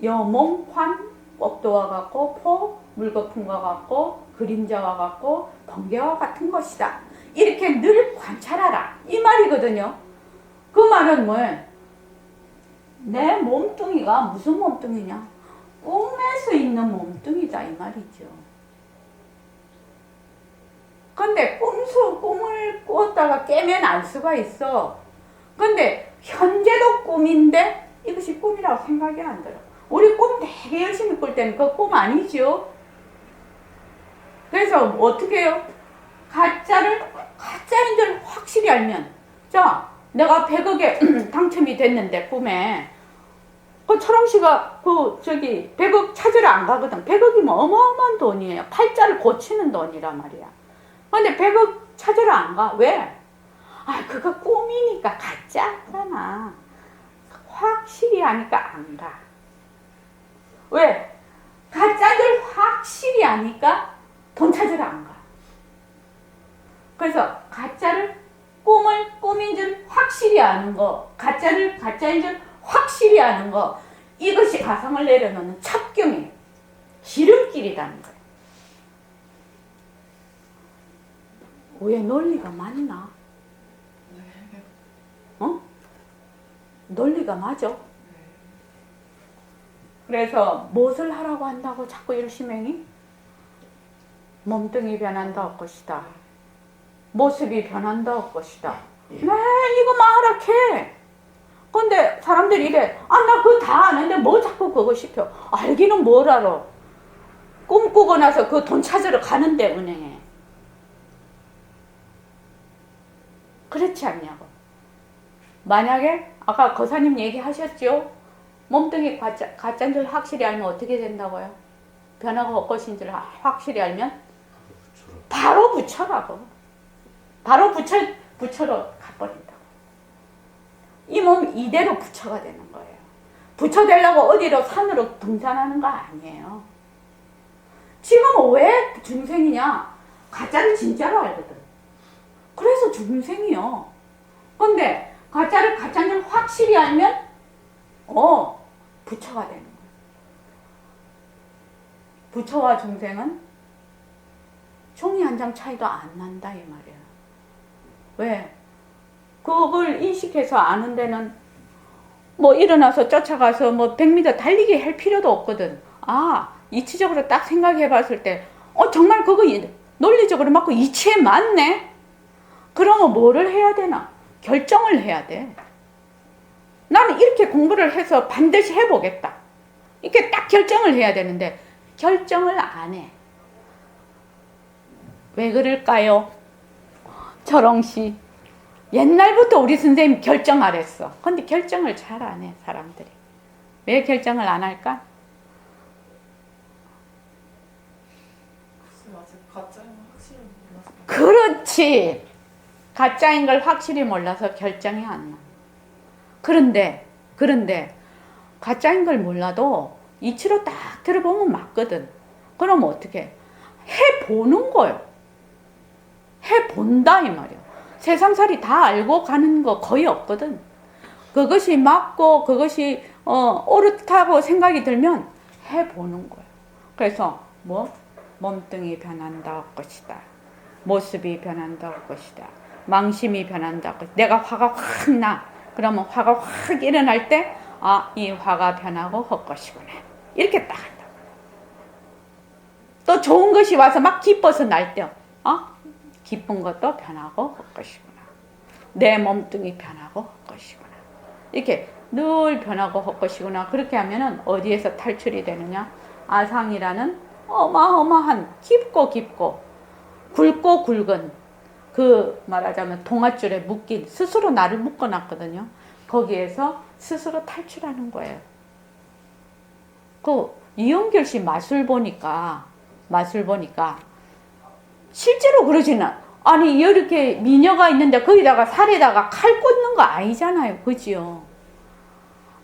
여몽, 환, 꼭도와 같고 포, 물거품과 같고 그림자와 같고 번개와 같은 것이다. 이렇게 늘 관찰하라. 이 말이거든요. 그 말은 뭐예요? 내 몸뚱이가 무슨 몸뚱이냐? 꿈에서 있는 몸뚱이다 이 말이죠. 근데 꿈을 꾸었다가 깨면 알 수가 있어. 근데 현재도 꿈인데 이것이 꿈이라고 생각이 안 들어. 우리 꿈 되게 열심히 꿀 때는 그 꿈 아니죠? 그래서 어떻게 해요? 가짜인 줄 확실히 알면, 자, 내가 100억에 당첨이 됐는데, 꿈에. 그 철옹씨가 100억 찾으러 안 가거든. 100억이면 어마어마한 돈이에요. 팔자를 고치는 돈이란 말이야. 근데 100억 찾으러 안 가. 왜? 그거 꿈이니까 가짜잖아. 확실히 아니까 안 가. 왜? 가짜인 줄 확실히 아니까 돈 찾으러 안 가. 그래서 꿈을 꿈인 줄 확실히 아는 거, 가짜인 줄 확실히 아는 거, 이것이 가상을 내려놓는 첩경이에요. 지름길이라는 거예요. 왜 논리가 맞나? 어? 논리가 맞아. 그래서 무엇을 하라고 한다고 자꾸 일심행이? 몸뚱이 변한다 할 것이다. 모습이 변한다 할 것이다. 네, 이거만 하락해. 근데 사람들이 이래, 나 그거 다 아는데 뭐 자꾸 그거 시켜. 알기는 뭘 알아. 꿈꾸고 나서 그 돈 찾으러 가는데 은행에. 그렇지 않냐고. 만약에 아까 거사님 얘기하셨죠? 몸뚱이 가짜인 줄 확실히 알면 어떻게 된다고요? 변화가 엇것인 줄 확실히 알면 바로 붙여라고. 바로 붙여로 가버린다고. 이 몸 이대로 부처가 되는 거예요. 부처되려고 어디로 산으로 등산하는 거 아니에요. 지금 왜 중생이냐? 가짜를 진짜로 알거든. 그래서 중생이요. 근데 가짜를 가짜인 줄 확실히 알면 부처가 되는 거예요. 부처와 중생은 종이 한 장 차이도 안 난다 이 말이에요. 왜? 그걸 인식해서 아는 데는 뭐 일어나서 쫓아가서 뭐 100m 달리기 할 필요도 없거든. 이치적으로 딱 생각해 봤을 때 정말 그거 논리적으로 맞고 이치에 맞네? 그러면 뭐를 해야 되나? 결정을 해야 돼. 나는 이렇게 공부를 해서 반드시 해보겠다. 이렇게 딱 결정을 해야 되는데 결정을 안 해. 왜 그럴까요? 철옹씨. 옛날부터 우리 선생님 결정하랬어. 근데 결정을 잘 안 해, 사람들이. 왜 결정을 안 할까? 가짜인 걸 확실히 몰라서. 그렇지. 가짜인 걸 확실히 몰라서 결정이 안 나. 그런데 가짜인 걸 몰라도 이치로 딱 들어보면 맞거든. 그럼 어떻게? 해보는 거예요. 해본다 이 말이야. 세상살이 다 알고 가는 거 거의 없거든. 그것이 맞고 그것이 옳다고 생각이 들면 해보는 거예요. 그래서 몸뚱이 변한다 할 것이다. 모습이 변한다 할 것이다. 망심이 변한다 할 것이다. 내가 화가 확 나. 그러면 화가 확 일어날 때 이 화가 변하고 할 것이구나. 이렇게 딱 한다. 또 좋은 것이 와서 막 기뻐서 날 때 기쁜 것도 변하고 할 것이구나. 내 몸뚱이 변하고 할 것이구나. 이렇게 늘 변하고 할 것이구나. 그렇게 하면은 어디에서 탈출이 되느냐? 아상이라는 어마어마한 깊고 굵고 굵은 말하자면 동아줄에 묶인 스스로 나를 묶어놨거든요. 거기에서 스스로 탈출하는 거예요. 이영결 씨 마술 보니까 실제로 그러지는 이렇게 미녀가 있는데 거기다가 살에다가 칼 꽂는 거 아니잖아요. 그지요?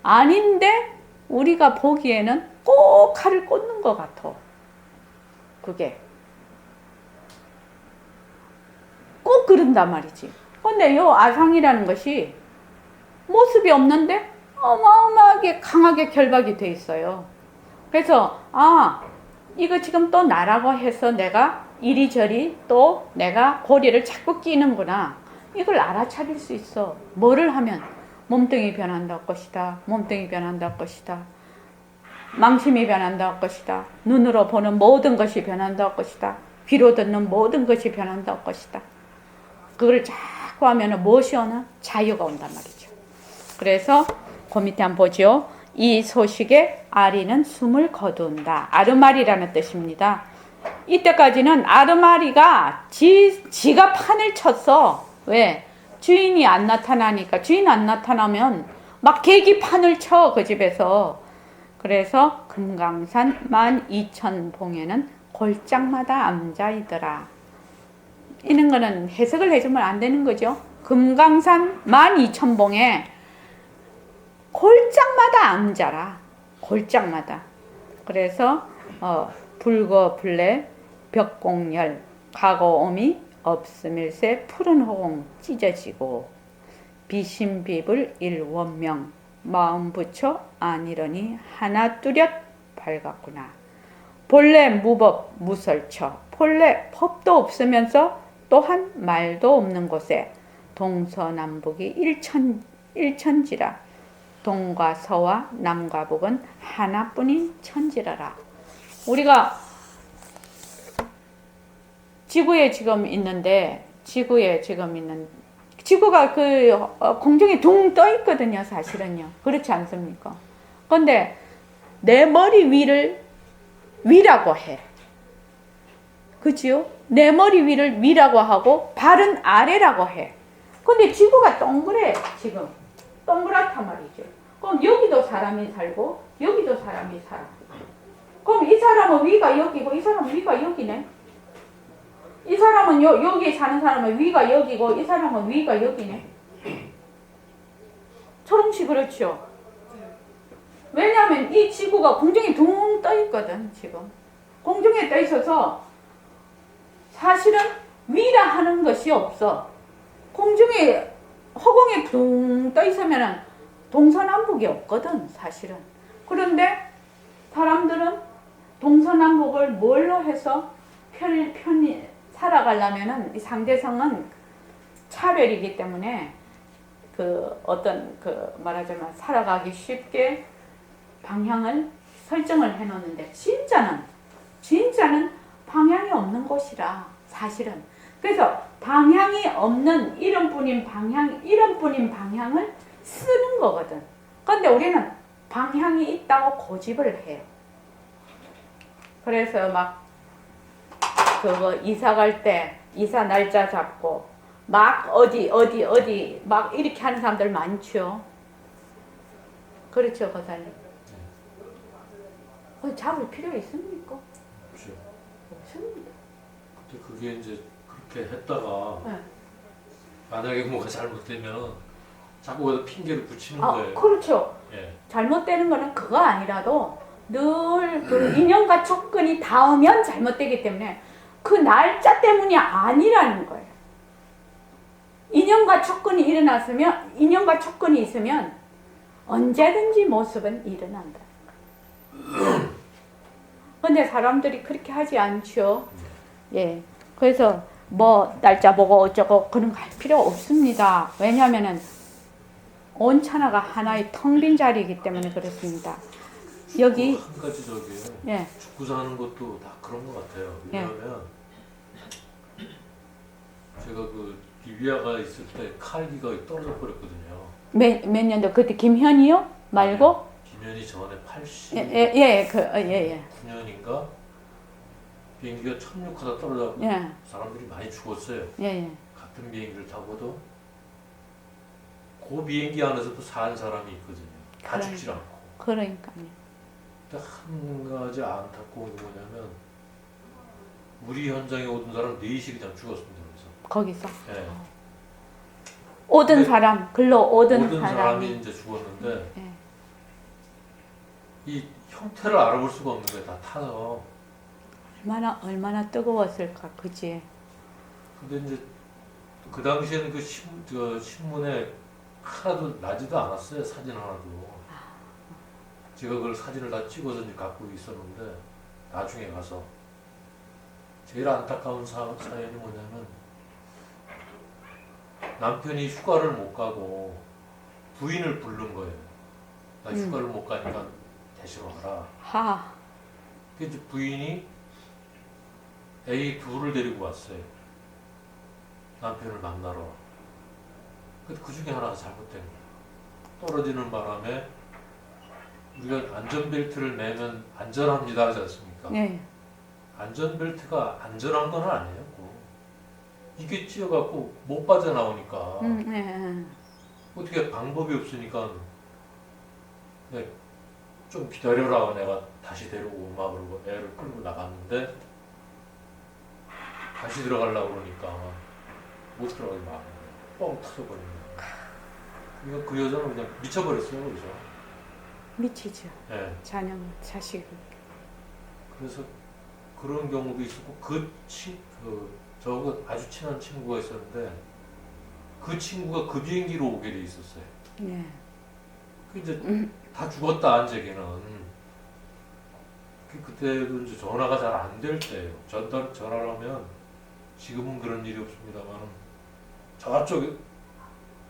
아닌데 우리가 보기에는 꼭 칼을 꽂는 것 같아. 그게 꼭 그런단 말이지. 근데 요 아상이라는 것이 모습이 없는데 어마어마하게 강하게 결박이 돼 있어요. 그래서 이거 지금 또 나라고 해서 내가 이리저리 또 내가 고리를 자꾸 끼는구나. 이걸 알아차릴 수 있어. 뭐를 하면? 몸뚱이 변한다 할 것이다. 몸뚱이 변한다 할 것이다. 망심이 변한다 할 것이다. 눈으로 보는 모든 것이 변한다 할 것이다. 귀로 듣는 모든 것이 변한다 할 것이다. 그걸 자꾸 하면 무엇이 오나? 자유가 온단 말이죠. 그래서 그 밑에 한번 보죠. 이 소식에 아리는 숨을 거둔다. 아르마리라는 뜻입니다. 이때까지는 아르마리가 지가 판을 쳤어. 왜? 주인이 안 나타나니까. 주인 안 나타나면 막 계기판을 쳐, 그 집에서. 그래서 금강산 12,000봉에는 골짜마다 암자이더라. 이런 거는 해석을 해주면 안 되는 거죠. 금강산 12,000봉에 골짜마다 암자라. 골짜마다. 그래서 불거불레 벽공열 가고옴이 없음일세 푸른 호공 찢어지고 비신비불 일원명 마음 붙여 아니러니 하나 뚜렷 밝았구나. 본래 무법 무설처 본래 법도 없으면서 또한 말도 없는 곳에 동서남북이 일천지라. 동과 서와 남과 북은 하나뿐인 천지라라. 우리가 지구에 지금 있는데 지구가 그 공중에 둥 떠 있거든요, 사실은요. 그렇지 않습니까? 근데 내 머리 위를 위라고 해. 그치요? 내 머리 위를 위라고 하고 발은 아래라고 해. 근데 지구가 동그래, 지금. 동그랗단 말이죠. 그럼 여기도 사람이 살고 여기도 사람이 살아. 그럼 이 사람은 위가 여기고 이 사람은 위가 여기네. 이 사람은 여기 사는 사람은 위가 여기고 이 사람은 위가 여기네. 초롱씨 그렇죠? 왜냐하면 이 지구가 공중에 둥 떠 있거든, 지금. 공중에 떠 있어서 사실은 위라 하는 것이 없어. 공중에 허공에 둥 떠 있으면 동서남북이 없거든, 사실은. 그런데 사람들은 동서남북을 뭘로 해서 편히 살아가려면은 이 상대성은 차별이기 때문에 말하자면 살아가기 쉽게 방향을 설정을 해 놓는데 진짜는 방향이 없는 곳이라, 사실은. 그래서 방향이 없는 이름뿐인 방향을 쓰는 거거든. 근데 우리는 방향이 있다고 고집을 해요. 그래서 막 이사 갈 때 이사 날짜 잡고 막 어디 막 이렇게 하는 사람들 많죠. 그렇죠, 거사님? 잡을 필요 있습니까? 없죠. 없습니다. 근데 그게 이제 그렇게 했다가 네. 만약에 뭐가 잘못되면 자꾸 거기다 핑계를 붙이는 거예요. 그렇죠. 예. 잘못되는 거는 그거 아니라도 늘 그 인연과 촉근이 닿으면 잘못되기 때문에 그 날짜 때문이 아니라는 거예요. 인연과 촉근이 있으면 언제든지 모습은 일어난다. 근데 사람들이 그렇게 하지 않죠. 예. 그래서 날짜 보고 어쩌고 그런 거 할 필요 없습니다. 왜냐하면은 온천하가 하나의 텅 빈 자리이기 때문에 그렇습니다. 여기 한 가지 저기요. 예. 죽고 사는 것도 다 그런 것 같아요. 왜냐하면 제가 그 리비아가 있을 때 칼기가 떨어져 버렸거든요. 몇 년도 그때 김현이요? 말고? 김현이 전에 89년인가 비행기가 착륙하다 떨어져서 예. 사람들이 많이 죽었어요. 예. 같은 비행기를 타고도 그 비행기 안에서도 산 사람이 있거든요. 다 죽질 않고. 그러니까요. 근데 한 가지 안타까운 게 뭐냐면 우리 현장에 오던 사람 4시 그냥 죽었습니다. 거기서 예. 오던 사람, 글로 오던 사람이 사람이 이제 죽었는데 예. 이 형태를 알아볼 수가 없는 거예요. 다 타서. 얼마나 뜨거웠을까, 그지? 근데 이제 그 당시에는 그 신문에 하나도 나지도 않았어요. 사진 하나도. 제가 그걸 사진을 다 찍어서 이제 갖고 있었는데 나중에 가서 제일 안타까운 사연이 뭐냐면 남편이 휴가를 못 가고 부인을 부른 거예요. 나 휴가를 못 가니까 대신 와라. 그래서 이제 부인이 애 둘을 데리고 왔어요. 남편을 만나러. 근데 그 중에 하나가 잘못된 거예요. 떨어지는 바람에 우리가 안전벨트를 매면 안전합니다 하지 않습니까? 네. 안전벨트가 안전한 건 아니에요. 이게 찌어갖고 못 빠져나오니까 네. 어떻게 방법이 없으니까 좀 기다려라. 내가 다시 데리고 오마 그러고 애를 끌고 나갔는데 다시 들어가려고 그러니까 못 들어가게 막 뻥 터져버리는 거예요. 그러니까 그 여자는 그냥 미쳐버렸어요. 그죠? 미치죠. 예. 자식을. 그래서 그런 경우도 있었고 저하고 아주 친한 친구가 있었는데 그 친구가 그 비행기로 오게 돼 있었어요. 네. 그 이제 다 죽었다 안재기는. 그때도 이제 전화가 잘 안 될 때예요. 전화를 하면 지금은 그런 일이 없습니다만 저쪽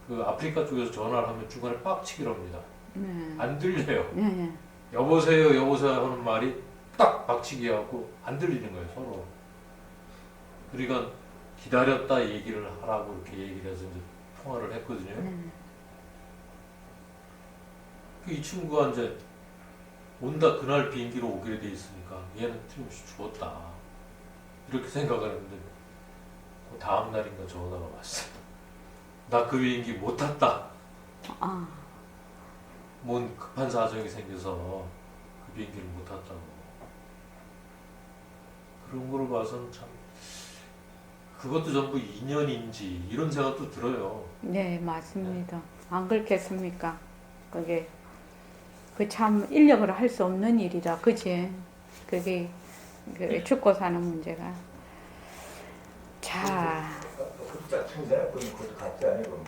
그 아프리카 쪽에서 전화를 하면 중간에 빡치기로 합니다. 네. 안 들려요. 네. 여보세요, 여보세요 하는 말이 딱 박치기 하고 안 들리는 거예요, 서로. 그러니까 기다렸다 얘기를 하라고 이렇게 얘기를 해서 이제 통화를 했거든요. 이 친구가 이제 온다 그날 비행기로 오기로 돼 있으니까 얘는 틀림없이 죽었다. 이렇게 생각을 했는데 그 다음 날인가 전화가 왔어요. 나 그 비행기 못 탔다. 아, 뭔 급한 사정이 생겨서 그 비행기를 못 탔다고. 그런 거를 봐서는 참 그것도 전부 인연인지 이런 생각도 들어요. 네, 맞습니다. 안 그렇겠습니까? 그게 그 참 인력으로 할 수 없는 일이라, 그지? 그게 그 죽고 사는 문제가. 자, 그것도 짝퉁이잖아. 그것도 가짜 아니고.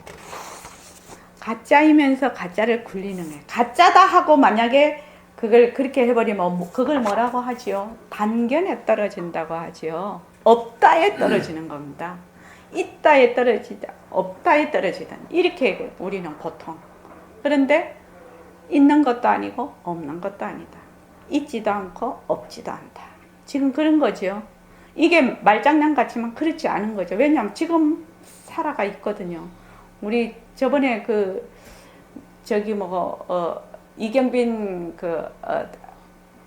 가짜이면서 가짜를 굴리는 거예요. 가짜다 하고 만약에 그걸 그렇게 해버리면 그걸 뭐라고 하지요? 단견에 떨어진다고 하지요. 없다에 떨어지는 겁니다. 있다에 떨어지다, 없다에 떨어지다. 이렇게 우리는 보통. 그런데 있는 것도 아니고 없는 것도 아니다. 있지도 않고 없지도 않다. 지금 그런 거죠. 이게 말장난 같지만 그렇지 않은 거죠. 왜냐하면 지금 살아가 있거든요. 우리 저번에 이경빈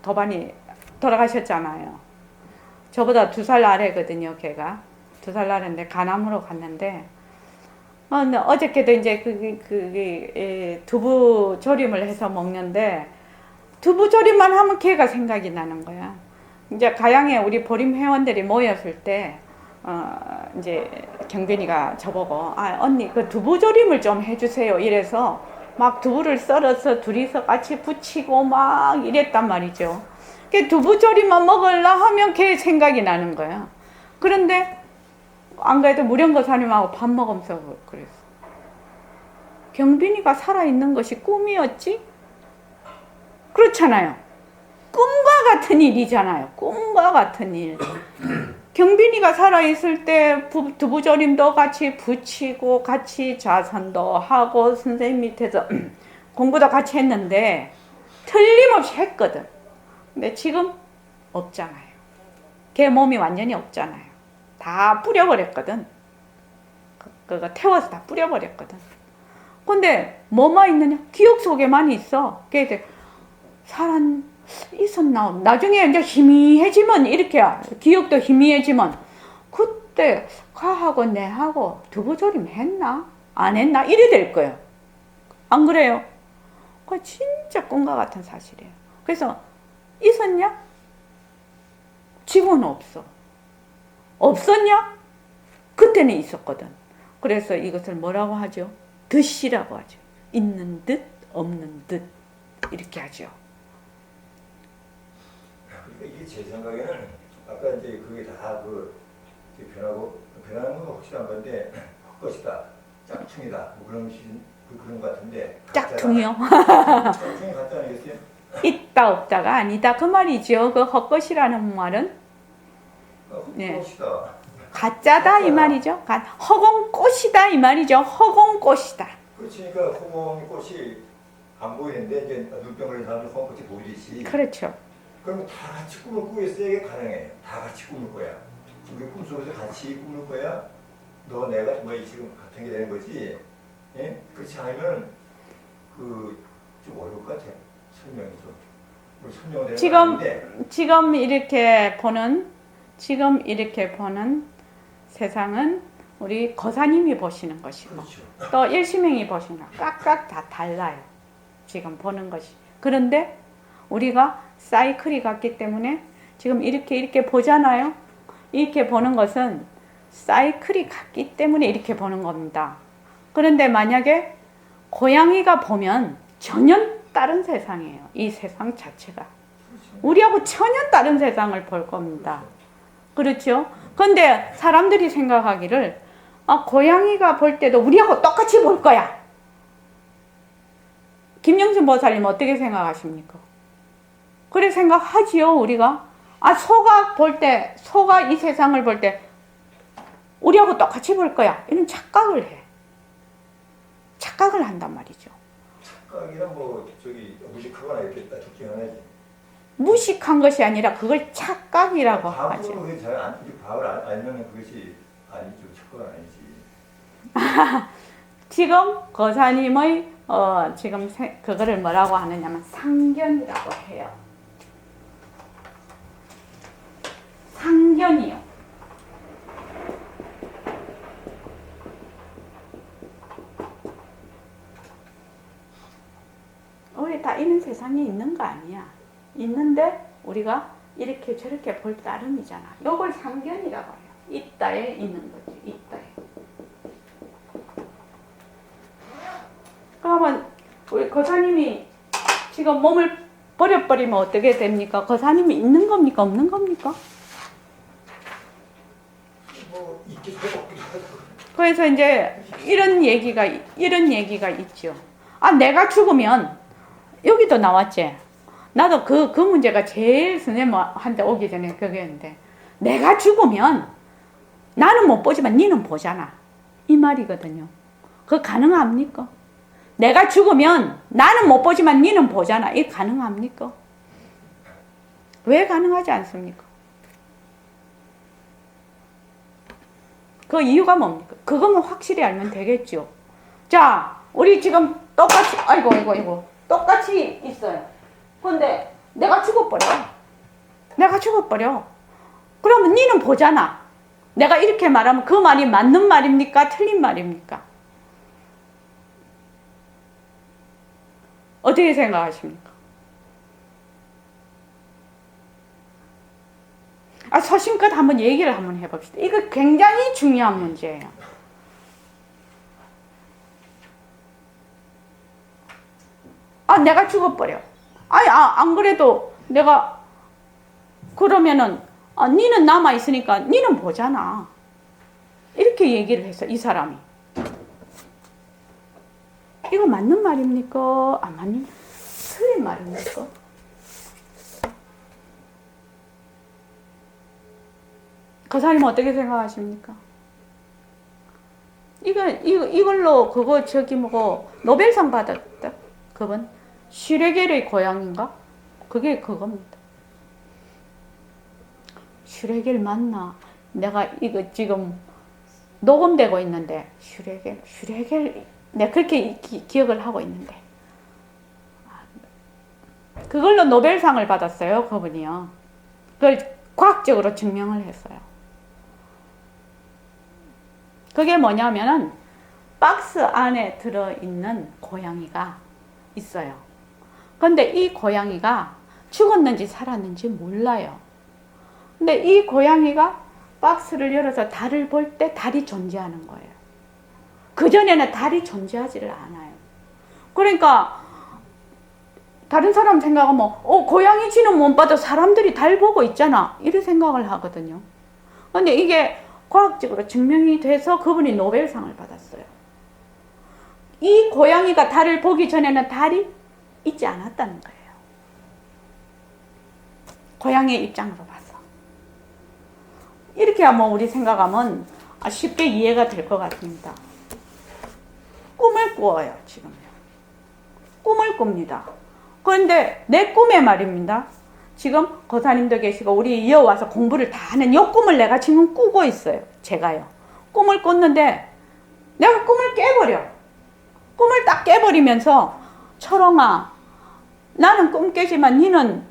도반이 돌아가셨잖아요. 저보다 2살 아래거든요, 걔가. 2살 아래인데 간암으로 갔는데, 근데 어저께도 이제 두부 조림을 해서 먹는데, 두부 조림만 하면 걔가 생각이 나는 거야. 이제 가양에 우리 보림 회원들이 모였을 때, 이제 경빈이가 저보고, 언니 그 두부 조림을 좀 해주세요. 이래서 막 두부를 썰어서 둘이서 같이 부치고 막 이랬단 말이죠. 그 두부 조림만 먹으려 하면 걔 생각이 나는 거야. 그런데 안 그래도 무령거사님하고 밥 먹으면서 그랬어. 경빈이가 살아있는 것이 꿈이었지? 그렇잖아요. 꿈과 같은 일이잖아요. 꿈과 같은 일. 경빈이가 살아있을 때 두부조림도 같이 부치고 같이 자선도 하고 선생님 밑에서 공부도 같이 했는데 틀림없이 했거든. 근데 지금 없잖아요. 걔 몸이 완전히 없잖아요. 다 뿌려버렸거든. 그거 태워서 다 뿌려버렸거든. 근데 뭐만 있느냐? 기억 속에만 있어. 걔들 사람 있었나? 나중에 이제 희미해지면 이렇게 기억도 희미해지면 그때 가하고 내하고 두부조림 했나? 안 했나? 이래 될 거예요. 안 그래요? 그거 진짜 꿈과 같은 사실이에요. 그래서 있었냐? 지금은 없어. 없었냐? 그때는 있었거든. 그래서 이것을 뭐라고 하죠? 듯이라고 하죠. 있는 듯 없는 듯 이렇게 하죠. 그러니까 이게 제 생각에는 아까 이제 그게 다 변하는 건 확실한 건데 헛것이다, 짝퉁이다, 뭐 그런 것 같은데. 짝퉁이요? 짝퉁이 가짜 아니겠어요? 있다 없다가 아니다 그 말이죠. 그 헛것이라는 말은 네. 헛것이다. 가짜다 이 말이죠. 허공꽃이다 이 말이죠. 허공꽃이다. 그렇지, 그러니까 허공꽃이 안 보이는데 이제 눈병 걸린 사람들 허공꽃이 보이듯이. 그렇죠. 그러면 다 같이 꿈을 꾸고 있어야 이게 가능해요. 다 같이 꿈을 거야. 우리 꿈속에서 같이 꿈을 거야. 너 내가 뭐 지금 같은 게 되는 거지. 예? 그렇지 않으면 좀 어려울 것 같아. 설명이 좀. 우리 설명은 되는 거 아닌데. 지금 이렇게 보는 세상은 우리 거사님이 보시는 것이고 그렇죠. 또 일심행이 보시는 것 각각 다 달라요. 지금 보는 것이. 그런데 우리가 사이클이 같기 때문에 지금 이렇게 보잖아요. 이렇게 보는 것은 사이클이 같기 때문에 이렇게 보는 겁니다. 그런데 만약에 고양이가 보면 전혀 다른 세상이에요. 이 세상 자체가. 우리하고 전혀 다른 세상을 볼 겁니다. 그렇죠? 근데 사람들이 생각하기를 고양이가 볼 때도 우리하고 똑같이 볼 거야. 김영순 보살님 어떻게 생각하십니까? 그래 생각하지요, 우리가. 소가 이 세상을 볼 때 우리하고 똑같이 볼 거야. 이런 착각을 해. 착각을 한단 말이죠. 착각이란 뭐 저기 무식하거나 이렇게 딱 좋긴 하지. 무식한 것이 아니라 그걸 착각이라고 하죠. 과학적으로 그게 과학을 알면 그것이 아니죠. 착각은 아니지. 지금 거사님의 지금 그거를 뭐라고 하느냐면 상견이라고 해요. 상견이요. 우리 다 이런 세상에 있는 거 아니야. 있는데 우리가 이렇게 저렇게 볼 따름이잖아. 요걸 상견이라고 해요. 있다에 있는 거지. 있다에. 그러면 우리 거사님이 지금 몸을 버려버리면 어떻게 됩니까? 거사님이 있는 겁니까? 없는 겁니까? 뭐 있기도 없기도 하고. 그래서 이제 이런 얘기가 있죠. 아, 내가 죽으면 여기도 나왔지. 나도 그 문제가 제일 선생님한테 오기 전에 그게였는데, 내가 죽으면 나는 못 보지만 니는 보잖아. 이 말이거든요. 그거 가능합니까? 내가 죽으면 나는 못 보지만 니는 보잖아. 이게 가능합니까? 왜 가능하지 않습니까? 그 이유가 뭡니까? 그것만 확실히 알면 되겠죠. 자, 우리 지금 똑같이, 아이고, 똑같이 있어요. 근데 내가 죽어버려. 그러면 니는 보잖아. 내가 이렇게 말하면 그 말이 맞는 말입니까? 틀린 말입니까? 어떻게 생각하십니까? 서심껏 한번 얘기를 한번 해봅시다. 이거 굉장히 중요한 문제예요. 내가 죽어버려. 안 그래도 내가 그러면은 니는 남아있으니까 니는 보잖아. 이렇게 얘기를 했어, 이 사람이. 이거 맞는 말입니까? 안 맞는, 틀린 말입니까? 그 사람은 어떻게 생각하십니까? 이걸로 노벨상 받았다? 그분? 슈레겔의 고향인가? 그게 그겁니다. 슈레겔 맞나? 내가 이거 지금 녹음되고 있는데, 슈레겔, 내가 그렇게 기억을 하고 있는데. 그걸로 노벨상을 받았어요, 그분이요. 그걸 과학적으로 증명을 했어요. 그게 뭐냐면은, 박스 안에 들어있는 고양이가 있어요. 근데 이 고양이가 죽었는지 살았는지 몰라요. 근데 이 고양이가 박스를 열어서 달을 볼 때 달이 존재하는 거예요. 그전에는 달이 존재하지를 않아요. 그러니까 다른 사람 생각하면 고양이 쥐는 못 봐도 사람들이 달 보고 있잖아. 이런 생각을 하거든요. 근데 이게 과학적으로 증명이 돼서 그분이 노벨상을 받았어요. 이 고양이가 달을 보기 전에는 달이 있지 않았다는 거예요. 고양이의 입장으로 봐서. 이렇게 하면 우리 생각하면 쉽게 이해가 될 것 같습니다. 꿈을 꾸어요, 지금요. 꿈을 꿉니다. 그런데 내 꿈에 말입니다. 지금 거사님도 계시고 우리 이어와서 공부를 다 하는 이 꿈을 내가 지금 꾸고 있어요. 제가요. 꿈을 꿨는데 내가 꿈을 깨버려. 꿈을 딱 깨버리면서 철옹아, 나는 꿈 깨지만 니는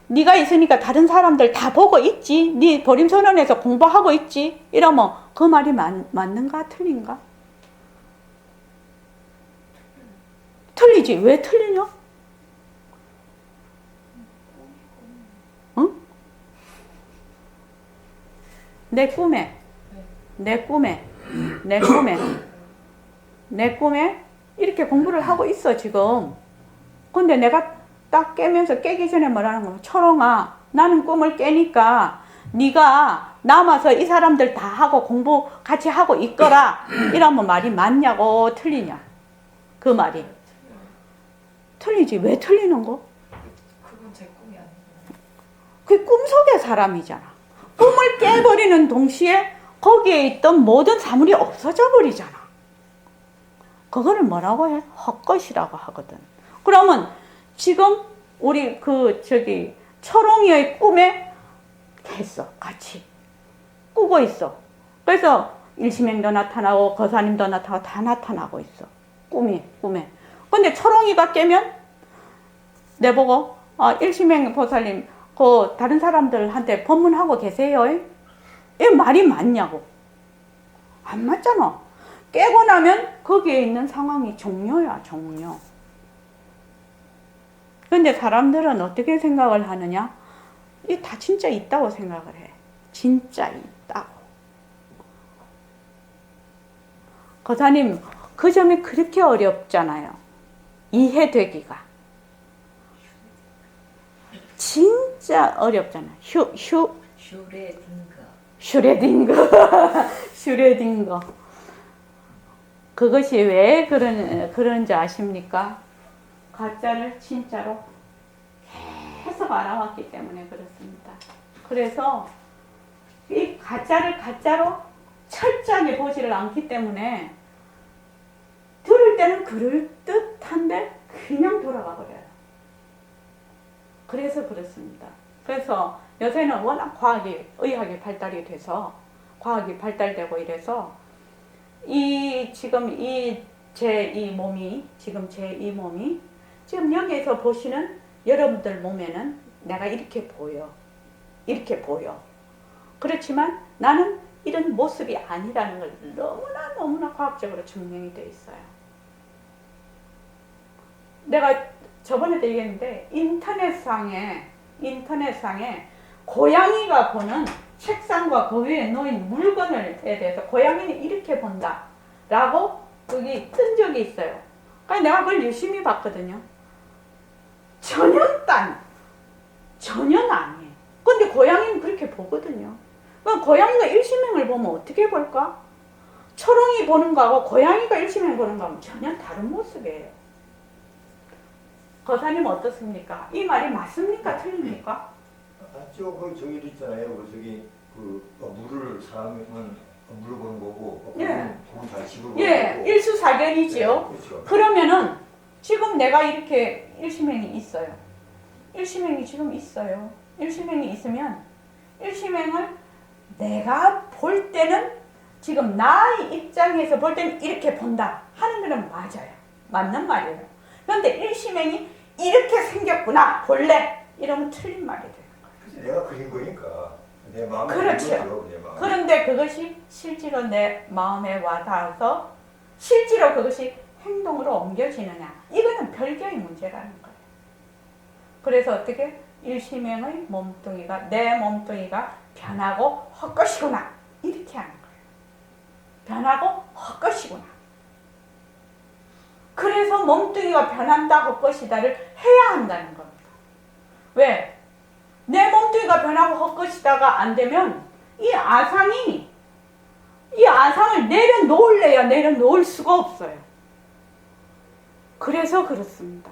네가 있으니까 다른 사람들 다 보고 있지. 네 보림선언에서 공부하고 있지. 이러면 그 말이 맞는가 틀린가? 틀리지. 왜 틀리냐? 응? 내 꿈에 이렇게 공부를 하고 있어 지금. 근데 내가 딱 깨기 전에 뭐라는 거야? 철옹아, 나는 꿈을 깨니까 네가 남아서 이 사람들 다 하고 공부 같이 하고 있거라. 이러면 말이 맞냐고 틀리냐? 그 말이 틀리지. 왜 틀리는 거? 그건 제 꿈이 아니에요. 그 꿈속의 사람이잖아. 꿈을 깨버리는 동시에 거기에 있던 모든 사물이 없어져 버리잖아. 그거를 뭐라고 해? 헛것이라고 하거든. 그러면 지금 우리 초롱이의 꿈에 했어. 같이 꾸고 있어. 그래서 일심행도 나타나고 거사님도 나타나고 다 나타나고 있어. 꿈에. 근데 초롱이가 깨면 내보고 일심행 보살님 그 다른 사람들한테 법문하고 계세요? 이 말이 맞냐고. 안 맞잖아. 깨고 나면 거기에 있는 상황이 종료야, 종료. 근데 사람들은 어떻게 생각을 하느냐? 이 다 진짜 있다고 생각을 해. 진짜 있다고. 거사님, 그 점이 그렇게 어렵잖아요. 이해되기가. 진짜 어렵잖아. 슈레딩거. 그것이 왜 그런지 아십니까? 가짜를 진짜로 계속 알아왔기 때문에 그렇습니다. 그래서 이 가짜를 가짜로 철저하게 보지를 않기 때문에 들을 때는 그럴듯한데 그냥 돌아가 버려요. 그래서 그렇습니다. 그래서 요새는 워낙 의학이 발달이 돼서 과학이 발달되고 이래서 지금 제 이 몸이 지금 여기에서 보시는 여러분들 몸에는 내가 이렇게 보여. 그렇지만 나는 이런 모습이 아니라는 걸 너무나 과학적으로 증명이 되어 있어요. 내가 저번에도 얘기했는데 인터넷상에 고양이가 보는 책상과 그 위에 놓인 물건에 대해서 고양이는 이렇게 본다 라고 여기 뜬 적이 있어요. 그러니까 내가 그걸 유심히 봤거든요. 전혀 아니에요. 근데 고양이는 그렇게 보거든요. 그럼 고양이가 일심행을 보면 어떻게 볼까? 초롱이 보는 거하고 고양이가 일심행 보는 거하고 전혀 다른 모습이에요. 거사님 어떻습니까? 이 말이 맞습니까? 틀립니까? 맞죠. 저기도 있잖아요. 물을 사람은 물을 보는 거고, 돈은 다 집을 보는 거고. 일수사견이지요. 그렇죠. 그러면은 지금 내가 이렇게 일심행이 있어요. 일심행이 지금 있어요. 일심행이 있으면 일심행을 내가 볼 때는 지금 나의 입장에서 볼 때는 이렇게 본다 하는 거는 맞아요. 맞는 말이에요. 그런데 일심행이 이렇게 생겼구나 볼래 이러면 틀린 말이 돼요. 그래서 내가 그린 거니까 내 마음에 그렇죠. 내 마음에. 그런데 그것이 실제로 내 마음에 와닿아서 실제로 그것이 행동으로 옮겨지느냐 이거는 별개의 문제라는 거예요. 그래서 어떻게 일심행의 몸뚱이가 내 몸뚱이가 변하고 헛것이구나 이렇게 하는 거예요. 변하고 헛것이구나. 그래서 몸뚱이가 변한다 헛것이다를 해야 한다는 겁니다. 왜? 내 몸뚱이가 변하고 헛것이다가 안 되면 이 아상을 내려놓을래야 내려놓을 수가 없어요. 그래서 그렇습니다.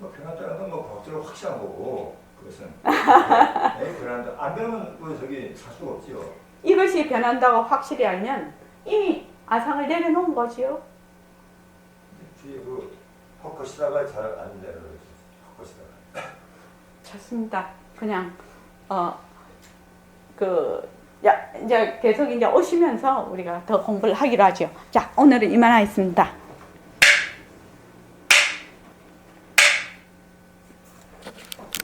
변한다는 건 과학적으로 확실한 거고 그것은 변한다. 안 변하면 살 수가 없지요. 이것이 변한다고 확실히 알면 이미 아상을 내려놓은 거지요. 뒤에 헛것이다가 잘 안 되는 거지. 헛것이다가. 좋습니다. 그냥 이제 계속 이제 오시면서 우리가 더 공부를 하기로 하죠. 자, 오늘은 이만하겠습니다.